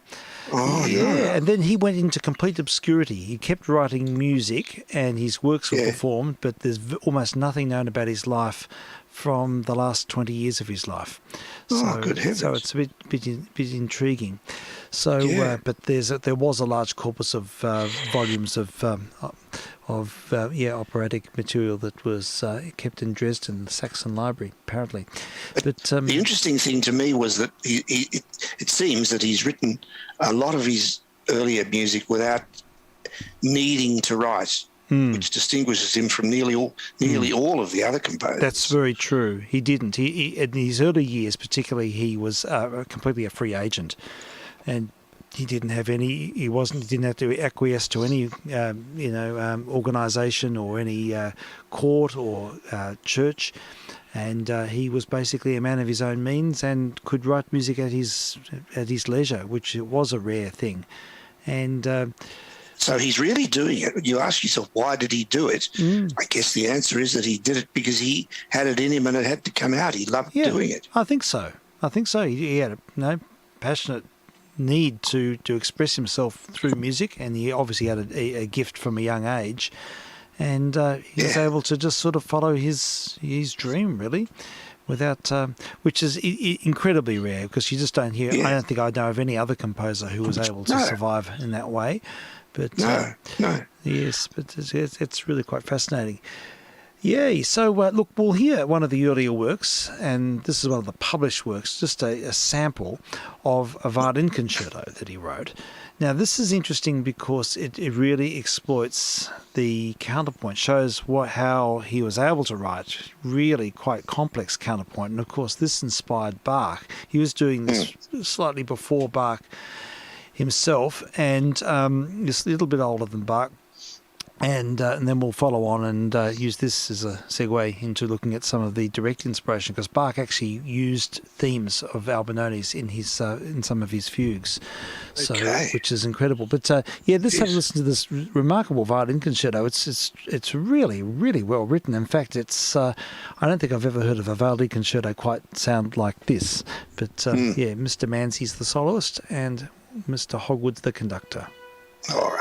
And then he went into complete obscurity. He kept writing music, and his works were performed, but there's almost nothing known about his life from the last 20 years of his life. Good heavens. So it's a bit intriguing. So, but there was a large corpus of volumes of operatic material that was kept in Dresden, the Saxon Library, apparently. But the interesting thing to me was that it seems that he's written a lot of his earlier music without needing to write, which distinguishes him from nearly all of the other composers. That's very true. He didn't. He in his early years, particularly, he was completely a free agent, and he didn't have any. He didn't have to acquiesce to any, organisation or any court or church, and he was basically a man of his own means and could write music at his leisure, which was a rare thing, and. So he's really doing it. You ask yourself, why did he do it? I guess the answer is that he did it because he had it in him and it had to come out. He loved doing it. I think so. He had a passionate need to express himself through music, and he obviously had a gift from a young age, and he was able to just sort of follow his dream, really, without which is incredibly rare, because you just don't hear. I don't think I know of any other composer who was able to survive in that way. But no. Yes, but it's really quite fascinating. Yay. So, look, we'll hear one of the earlier works, and this is one of the published works, just a sample of a violin concerto that he wrote. Now, this is interesting because it really exploits the counterpoint, shows how he was able to write really quite complex counterpoint. And, of course, this inspired Bach. He was doing this slightly before Bach himself, and just a little bit older than Bach, and then we'll follow on and use this as a segue into looking at some of the direct inspiration, because Bach actually used themes of Albinoni's in some of his fugues, so which is incredible. But let's have a listen to this remarkable violin concerto. It's really, really well written. In fact, it's I don't think I've ever heard of a violin concerto quite sound like this. But Mr. Manzi's the soloist, and Mr. Hogwood's the conductor. All right.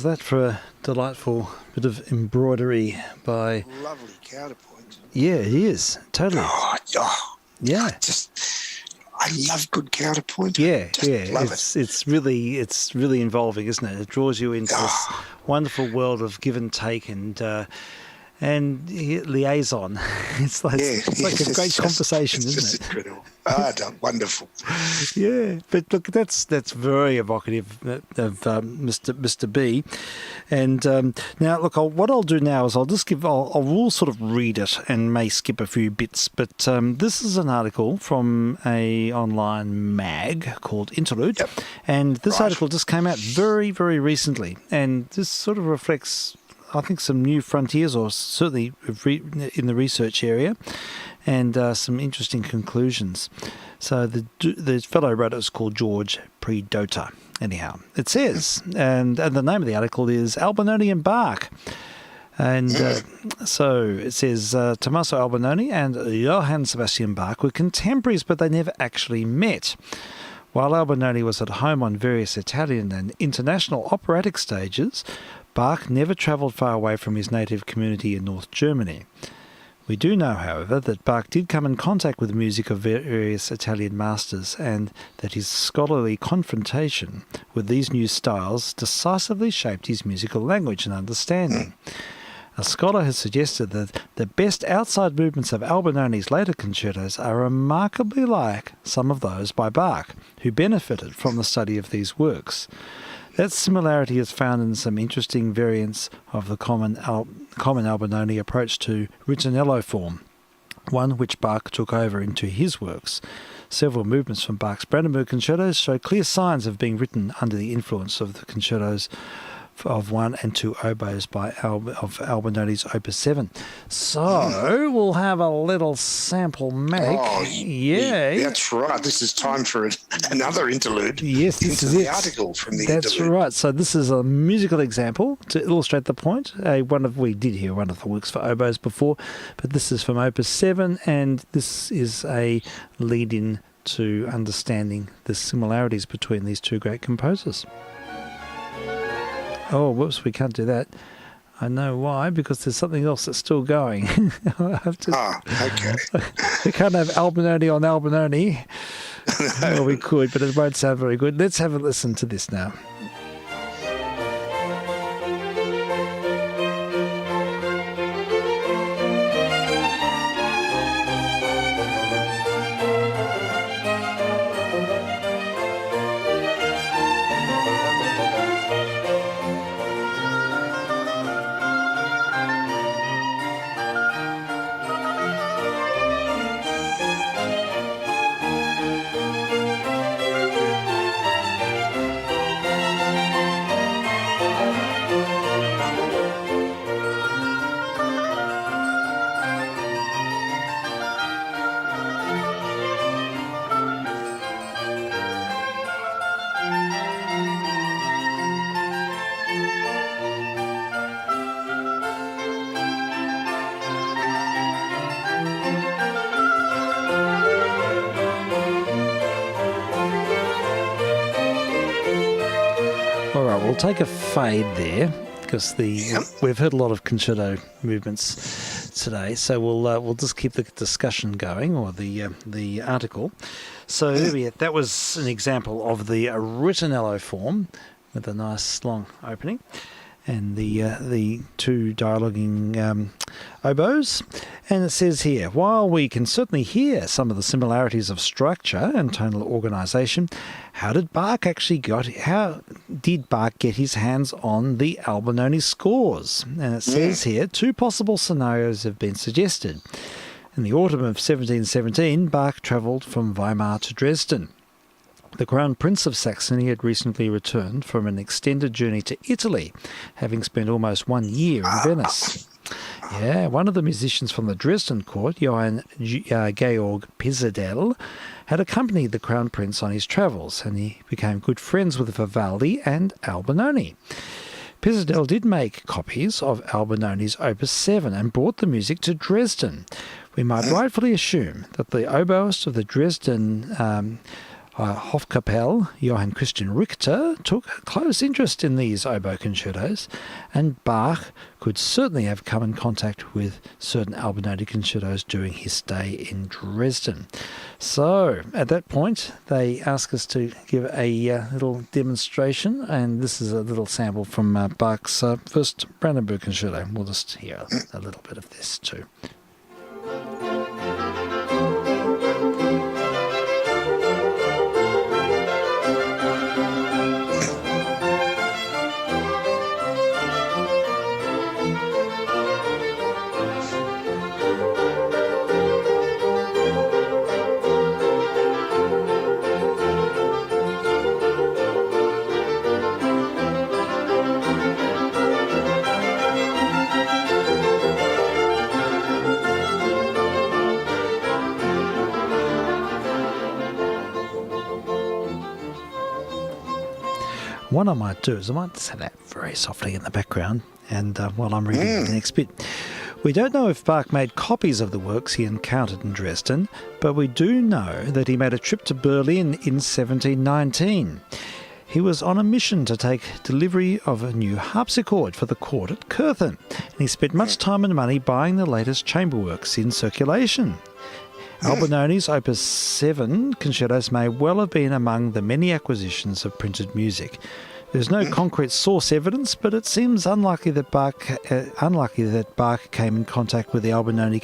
that for a delightful bit of embroidery by... Lovely counterpoint. Yeah, it is. Totally. Oh, yeah. I love good counterpoint. Yeah, Love it's really involving, isn't it? It draws you into this wonderful world of give and take and liaison. It's like a great conversation, isn't it? It's incredible. Wonderful. Yeah, but look, that's very evocative of Mr. B. And now, look, what I'll do now is I'll sort of read it and may skip a few bits. But this is an article from a online mag called Interlude, and this article just came out very, very recently, and this sort of reflects, I think, some new frontiers, or certainly in the research area, and some interesting conclusions. So the fellow who wrote it was called George Predota. Anyhow, it says, and the name of the article is Albinoni and Bach. And so it says, Tommaso Albinoni and Johann Sebastian Bach were contemporaries, but they never actually met. While Albinoni was at home on various Italian and international operatic stages, Bach never travelled far away from his native community in North Germany. We do know, however, that Bach did come in contact with the music of various Italian masters, and that his scholarly confrontation with these new styles decisively shaped his musical language and understanding. A scholar has suggested that the best outside movements of Albinoni's later concertos are remarkably like some of those by Bach, who benefited from the study of these works. That similarity is found in some interesting variants of the common Albinoni approach to ritornello form, one which Bach took over into his works. Several movements from Bach's Brandenburg concertos show clear signs of being written under the influence of the concertos of 1 and 2 oboes of Albinoni's Opus 7. So we'll have a little sample make. That's right. This is time for another interlude. Yes, this is the article from the That's interlude. right. So this is a musical example to illustrate the point. We did hear one of the works for oboes before, but this is from Opus 7, and this is a lead-in to understanding the similarities between these two great composers. Oh, whoops, we can't do that. I know why, because there's something else that's still going. Okay. We can't have Albinoni on Albinoni. Well, we could, but it won't sound very good. Let's have a listen to this now. We'll take a fade there because we've heard a lot of concerto movements today, so we'll just keep the discussion going, or the article. So that was an example of the ritornello form with a nice long opening, and the two dialoguing oboes. And it says here, while we can certainly hear some of the similarities of structure and tonal organisation, how did Bach get his hands on the Albinoni scores? And it says here, two possible scenarios have been suggested. In the autumn of 1717, Bach travelled from Weimar to Dresden. The Crown Prince of Saxony had recently returned from an extended journey to Italy, having spent almost 1 year in Venice. Yeah, one of the musicians from the Dresden court, Johann Georg Pizzadel, had accompanied the Crown Prince on his travels, and he became good friends with Vivaldi and Albinoni. Pizzadel did make copies of Albinoni's Opus 7 and brought the music to Dresden. We might rightfully assume that the oboist of the Dresden Hofkapelle Johann Christian Richter took a close interest in these oboe concertos, and Bach could certainly have come in contact with certain Albinoni concertos during his stay in Dresden. So, at that point, they ask us to give a little demonstration, and this is a little sample from Bach's first Brandenburg concerto. We'll just hear a little bit of this too. What I might do is I might say that very softly in the background, and while I'm reading the next bit. We don't know if Bach made copies of the works he encountered in Dresden, but we do know that he made a trip to Berlin in 1719. He was on a mission to take delivery of a new harpsichord for the court at Kärnten, and he spent much time and money buying the latest chamber works in circulation. Albinoni's Opus 7 concertos may well have been among the many acquisitions of printed music. There's no concrete source evidence, but it seems unlikely that Bach came in contact with the Albinoni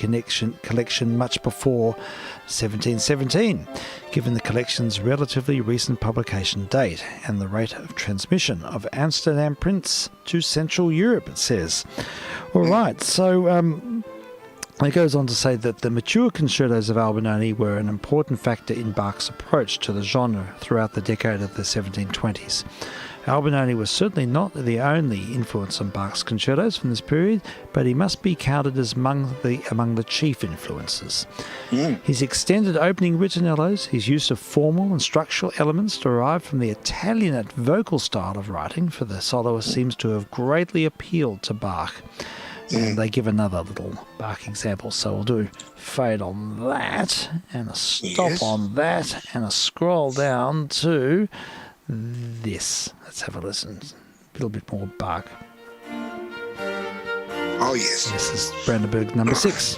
collection much before 1717, given the collection's relatively recent publication date and the rate of transmission of Amsterdam prints to Central Europe, it says. All right, so it goes on to say that the mature concertos of Albinoni were an important factor in Bach's approach to the genre throughout the decade of the 1720s. Albinoni was certainly not the only influence on Bach's concertos from this period, but he must be counted as among the chief influences. His extended opening ritornellos, his use of formal and structural elements derived from the Italianate vocal style of writing for the soloist seems to have greatly appealed to Bach. And they give another little Bach example, so we'll do fade on that, and a stop on that, and a scroll down to this. Let's have a listen. A little bit more Bach. Oh, yes. This is Brandenburg number 6.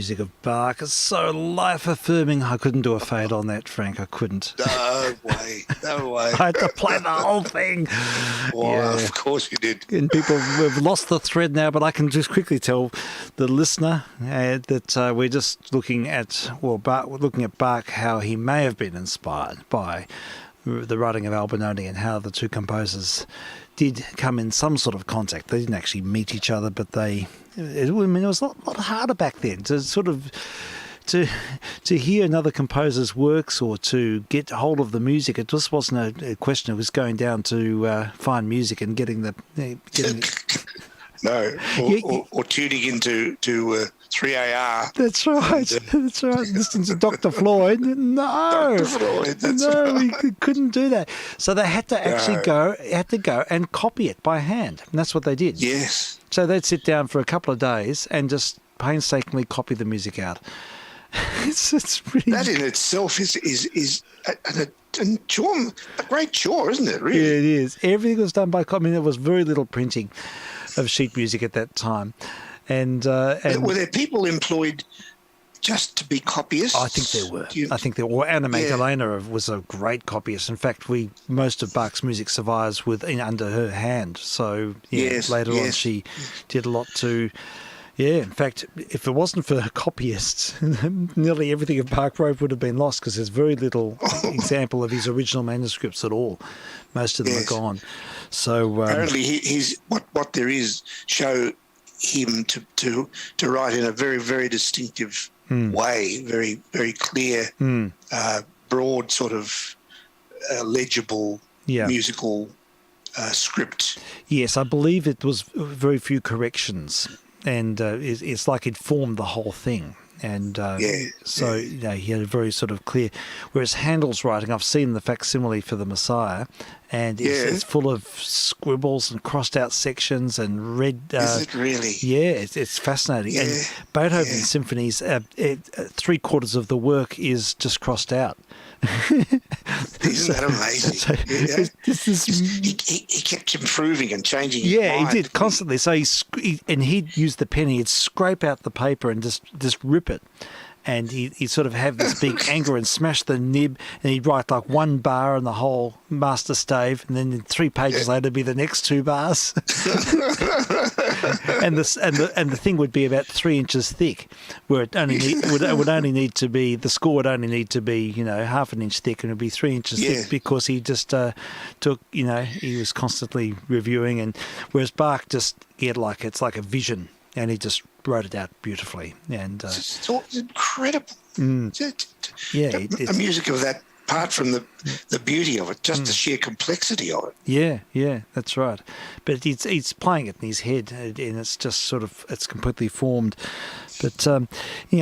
music of Bach is so life-affirming. I couldn't do a fade on that, Frank. I couldn't. No way. I had to play the whole thing. Well, of course you did. And people, we've lost the thread now, but I can just quickly tell the listener that we're just looking at, Bach, how he may have been inspired by the writing of Albinoni and how the two composers did come in some sort of contact. They didn't actually meet each other, but it was a lot harder back then to sort of to hear another composer's works or to get hold of the music. It just wasn't a question. It was going down to find music and getting No, or tuning into 3AR. That's right. That's right. Listening to Dr. Floyd. No, Dr. Floyd. That's no, right. we couldn't do that. So they had to actually go and copy it by hand, and that's what they did. Yes. So they'd sit down for a couple of days and just painstakingly copy the music out. It's really... That in itself is a chore, a great chore, isn't it? Really? Yeah, it is. Everything was done by copy. I mean, there was very little printing of sheet music at that time. And were there people employed just to be copyists? I think there were. I think there were. Anna Magdalena was a great copyist. In fact, most of Bach's music survives under her hand. So later on, she did a lot to. Yeah, in fact, if it wasn't for copyists, nearly everything of Bach wrote would have been lost because there's very little example of his original manuscripts at all. Most of them are gone. So apparently, he's what there is show him to write in a very, very distinctive way, very, very clear, broad sort of legible musical script. Yes, I believe it was very few corrections. And it's like it formed the whole thing. And he had a very sort of clear... Whereas Handel's writing, I've seen the facsimile for the Messiah, and it's full of scribbles and crossed out sections and red... Is it really? Yeah, it's fascinating. Yeah. And Beethoven's symphonies, 3/4 of the work is just crossed out. Isn't that amazing? He kept improving and changing his mind. He did constantly. So he'd use the pen, he'd scrape out the paper and just rip it. And he'd sort of have this big anger and smash the nib, and he'd write like one bar on the whole master stave, and then 3 pages later be the next 2 bars. and the thing would be about 3 inches thick, where it only would only need to be, the score would only need to be half an inch thick, and it'd be 3 inches thick because he just took he was constantly reviewing, and whereas Bach just it's like a vision. And he just wrote it out beautifully. And it's incredible. The music of that, apart from the beauty of it, just the sheer complexity of it. Yeah, that's right. But he's playing it in his head, and it's just sort of, it's completely formed. But,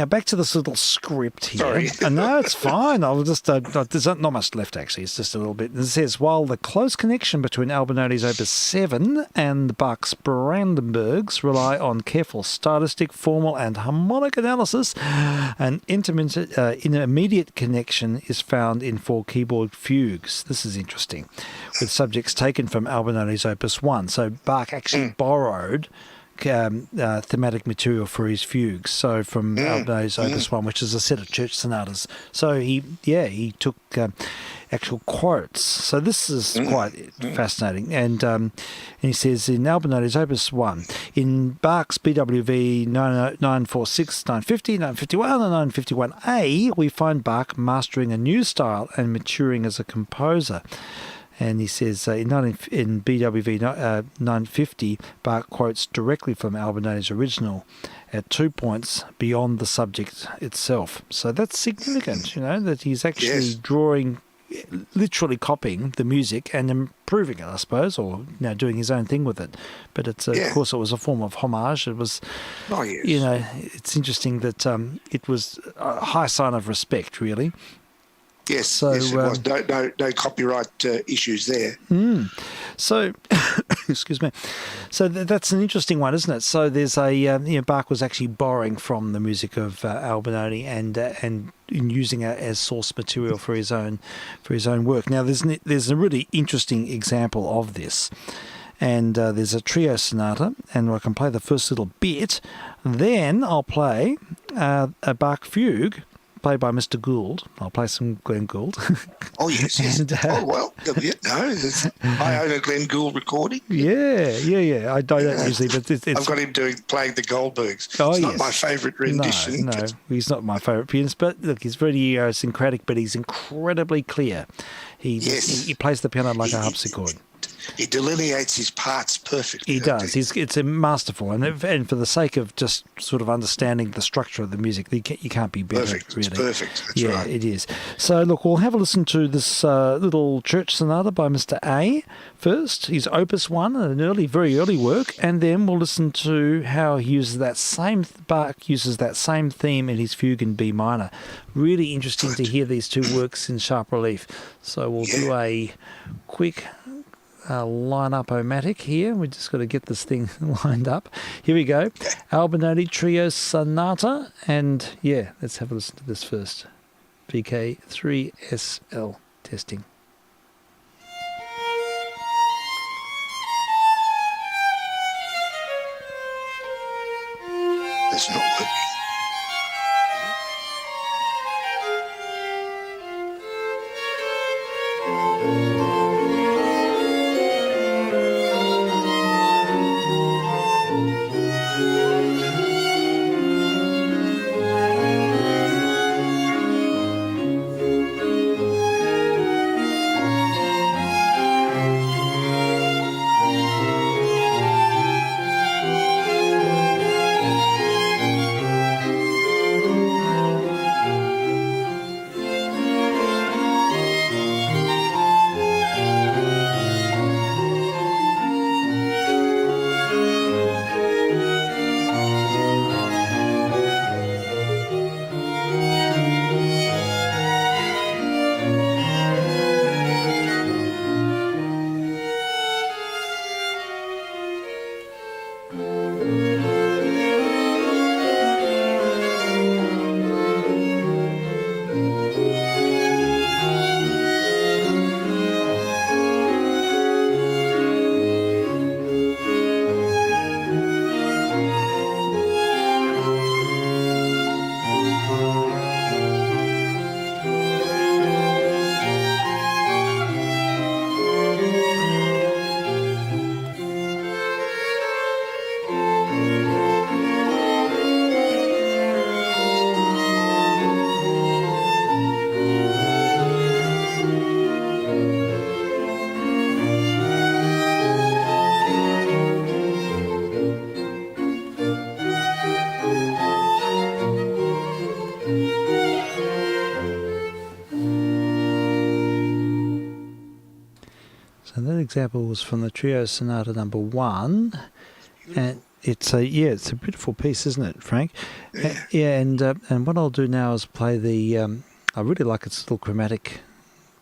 back to this little script here. Sorry. No, it's fine. I'll just, there's not much left, actually. It's just a little bit. It says, while the close connection between Albinoni's Opus 7 and Bach's Brandenburgs rely on careful stylistic, formal, and harmonic analysis, an intermediate connection is found in 4 keyboard fugues. This is interesting. With subjects taken from Albinoni's Opus 1. So Bach actually borrowed thematic material for his fugues, so from Albinoni's Opus 1, which is a set of church sonatas. So he took actual quotes. So this is quite fascinating. And he says in Albinoni's Opus 1, in Bach's BWV 946, 950, 951 and 951A, we find Bach mastering a new style and maturing as a composer. And he says in BWV 950, Bach quotes directly from Albinoni's original at 2 points beyond the subject itself. So that's significant, that he's actually drawing, literally copying the music and improving it, I suppose, or doing his own thing with it. But it's of course it was a form of homage. It was, it's interesting that it was a high sign of respect, really. Yes, so, yes, it was. No copyright issues there. So, excuse me. So that's an interesting one, isn't it? So there's Bach was actually borrowing from the music of Albinoni and using it as source material for his own work. Now there's a really interesting example of this. And there's a trio sonata, and I can play the first little bit. Then I'll play a Bach fugue played by Mr. Gould. I'll play some Glenn Gould. Oh, yes. And, oh, well, I own a Glenn Gould recording. Yeah. I don't usually, but it's I've got him playing the Goldbergs. Oh, it's yes. not my favourite rendition. No, he's not my favourite pianist, but look, he's very idiosyncratic, but he's incredibly clear. He plays the piano like a harpsichord. He delineates his parts perfectly. He does. It's a masterful, and for the sake of just sort of understanding the structure of the music, you can't be better. Perfect. Really. It's perfect. That's yeah, right. it is. So look, we'll have a listen to this little church sonata by Mr. A first. His Opus 1, very early work, and then we'll listen to how he uses Bach uses that same theme in his fugue in B minor. Really interesting to hear these two works in sharp relief. So we'll do a quick line-up-o-matic here. We just got to get this thing lined up. Here we go. Albinoni Trio Sonata. And let's have a listen to this first. vk3sl testing. That's not working. So that example was from the Trio Sonata number 1, and it's a beautiful piece, isn't it, Frank? Yeah. And what I'll do now is play the. I really like its little chromatic.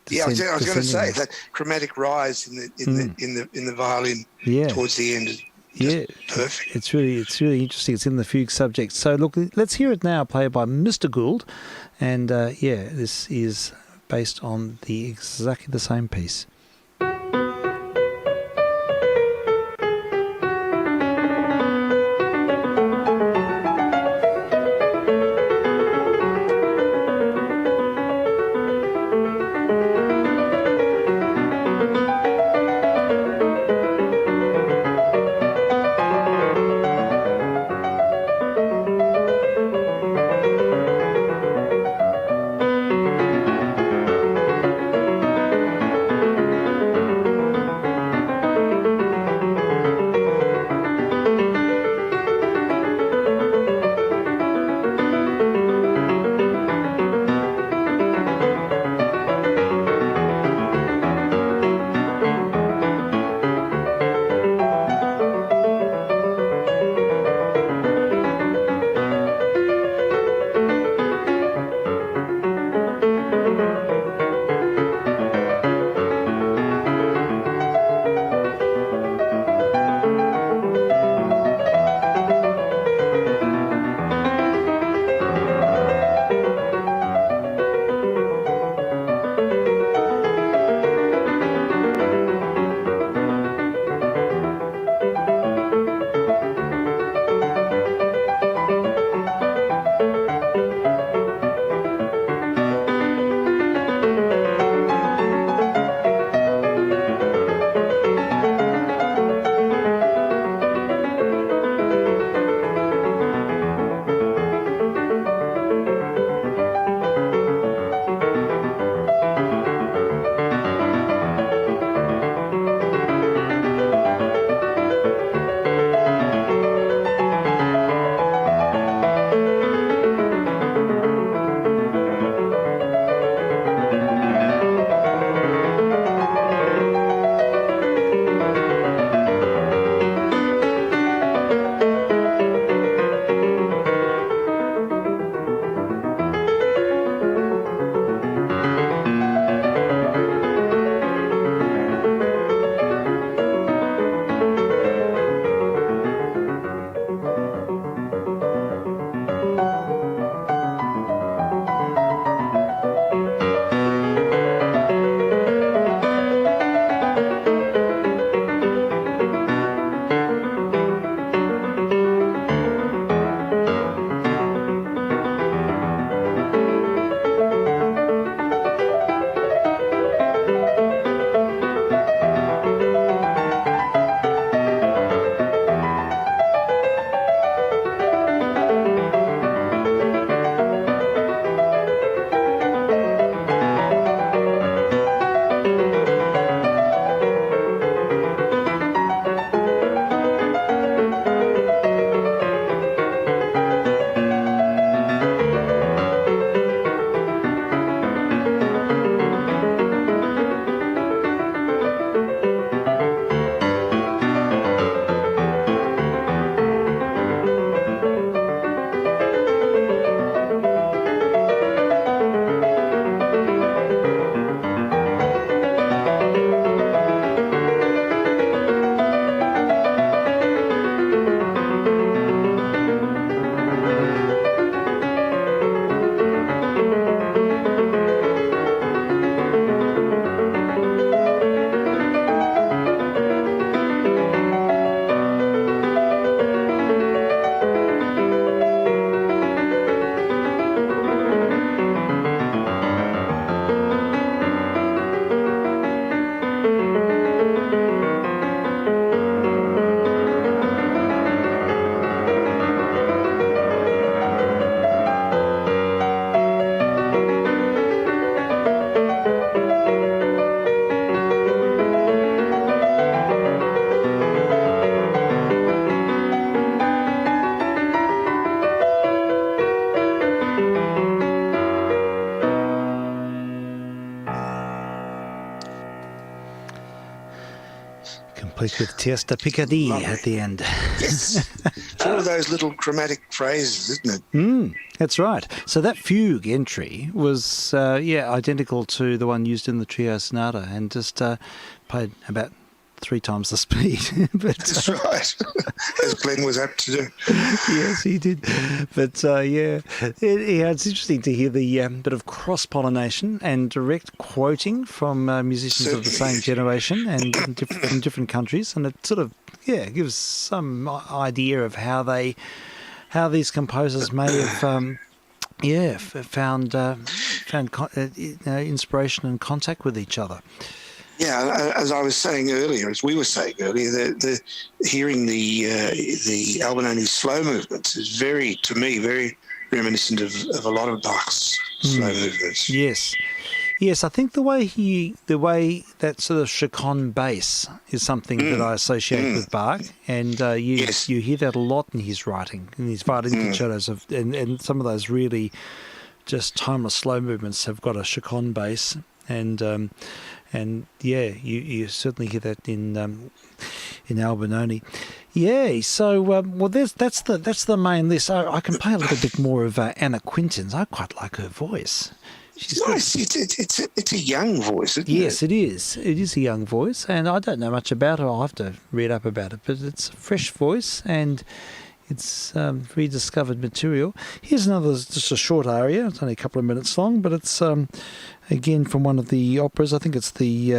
I was going to say that chromatic rise in the violin towards the end. Is perfect. It's really interesting. It's in the fugue subject. So look, let's hear it now, played by Mr. Gould, and this is based on exactly the same piece. Complete with tiersta Picardy at the end. Yes. Full of those little chromatic phrases, isn't it? That's right. So that fugue entry was, identical to the one used in the Trio Sonata, and just played about 3 times the speed. But, That's right, as Glenn was apt to do. Yes, he did. But it's interesting to hear the bit of cross-pollination and direct quoting from musicians of the same generation and from different countries, and it sort of gives some idea of how these composers may have found inspiration and contact with each other. Yeah, as I was saying earlier, as we were saying earlier, the hearing the Albinoni slow movements is to me, very reminiscent of a lot of Bach's slow movements. Yes. I think the way that sort of chaconne bass is something that I associate with Bach, and you hear that a lot in his writing, in his violin concertos, and some of those really just timeless slow movements have got a chaconne bass, and you certainly hear that in Albinoni. Yeah, so that's the main list. I can play a little bit more of Anna Quinton's. I quite like her voice. She's nice. It's a young voice, isn't it? Yes, it is. It is a young voice, and I don't know much about her. I'll have to read up about it, but it's a fresh voice, and it's rediscovered material. Here's another, just a short aria. It's only a couple of minutes long, but it's again from one of the operas. I think it's the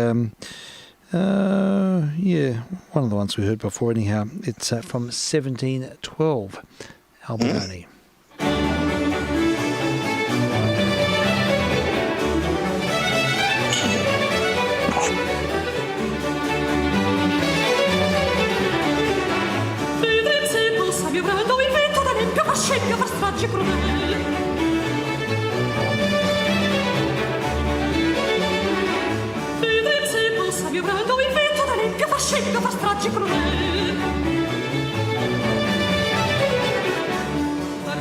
one of the ones we heard before. Anyhow, it's from 1712, Albinoni. Scempio per stragi crudeli. Vedrem se possa mio brado il vento d'Alempio fa scempio per stragi crudeli. Per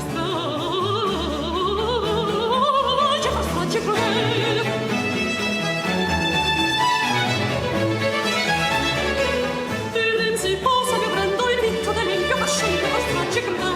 stragi crudeli. Vedrem se possa mio brado il vento d'Alempio fa scempio per stragi crudeli.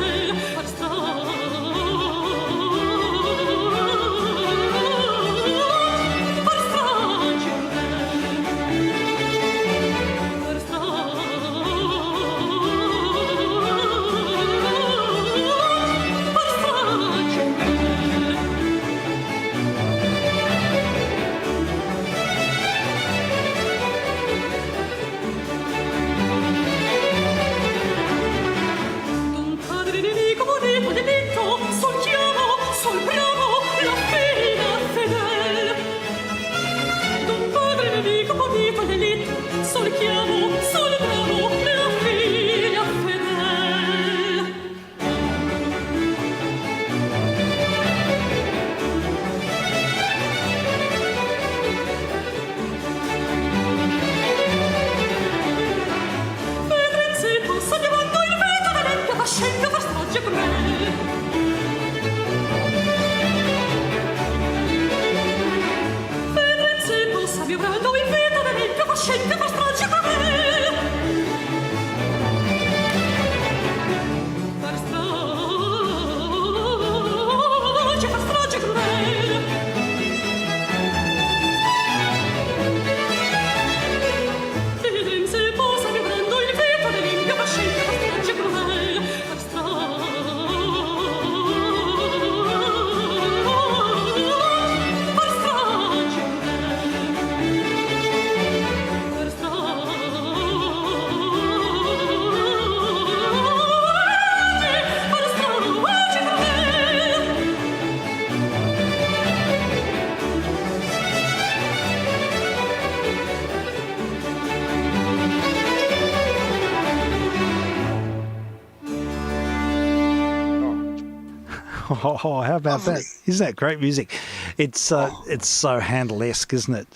Oh, how about that? Isn't that great music? It's so Handel-esque, isn't it?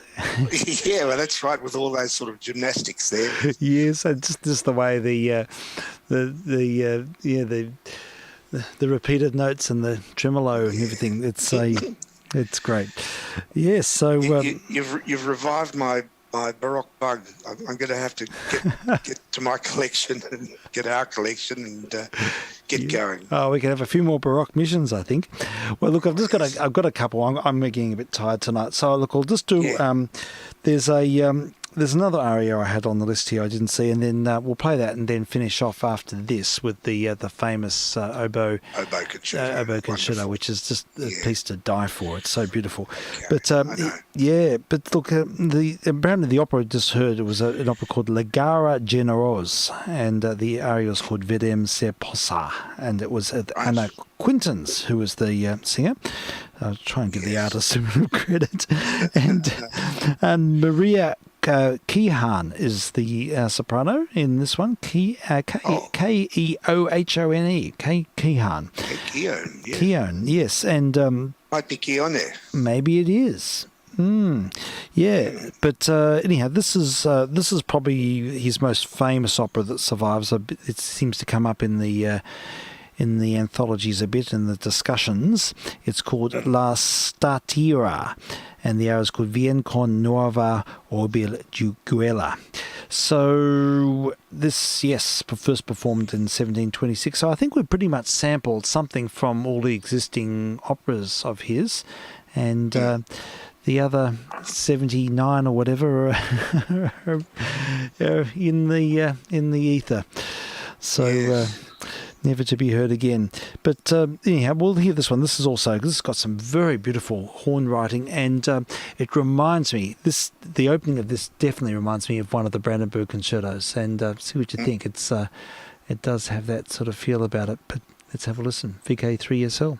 Yeah, well, that's right, with all those sort of gymnastics there. Yes, and just the way the repeated notes and the tremolo and everything. It's great. Yes. So you've revived my my Baroque bug. I'm going to have to get to my collection and get our collection and get going. Oh, we can have a few more Baroque missions, I think. Well, look, I've got a couple. I'm getting a bit tired tonight, so look, I'll just do. Yeah. There's another aria I had on the list here I didn't see, and then we'll play that and then finish off after this with the famous oboe concerto, which is just a piece to die for. It's so beautiful. Yeah, but look, apparently the opera I just heard, it was an opera called La Gara Generose, and the aria was called Vedem se possa, and it was Anna Quintans who was the singer. I'll try and give the artist some credit, and Maria Keohane is the soprano in this one. Keohone. Keohane. Keohane, yeah. Keohane, yes. And might be Keone. maybe it is. Yeah, but anyhow, this is probably his most famous opera that survives. It seems to come up in the anthologies a bit, in the discussions. It's called La Statira, and the aria is called Vien con nuova orbil juguela. So this, yes, first performed in 1726. So I think we've pretty much sampled something from all the existing operas of his, and the other 79 or whatever are in the ether. So. Never to be heard again. But anyhow, we'll hear this one. This has got some very beautiful horn writing, and it reminds me, the opening of this definitely reminds me of one of the Brandenburg concertos, and see what you think. It does have that sort of feel about it, but let's have a listen. VK3SL.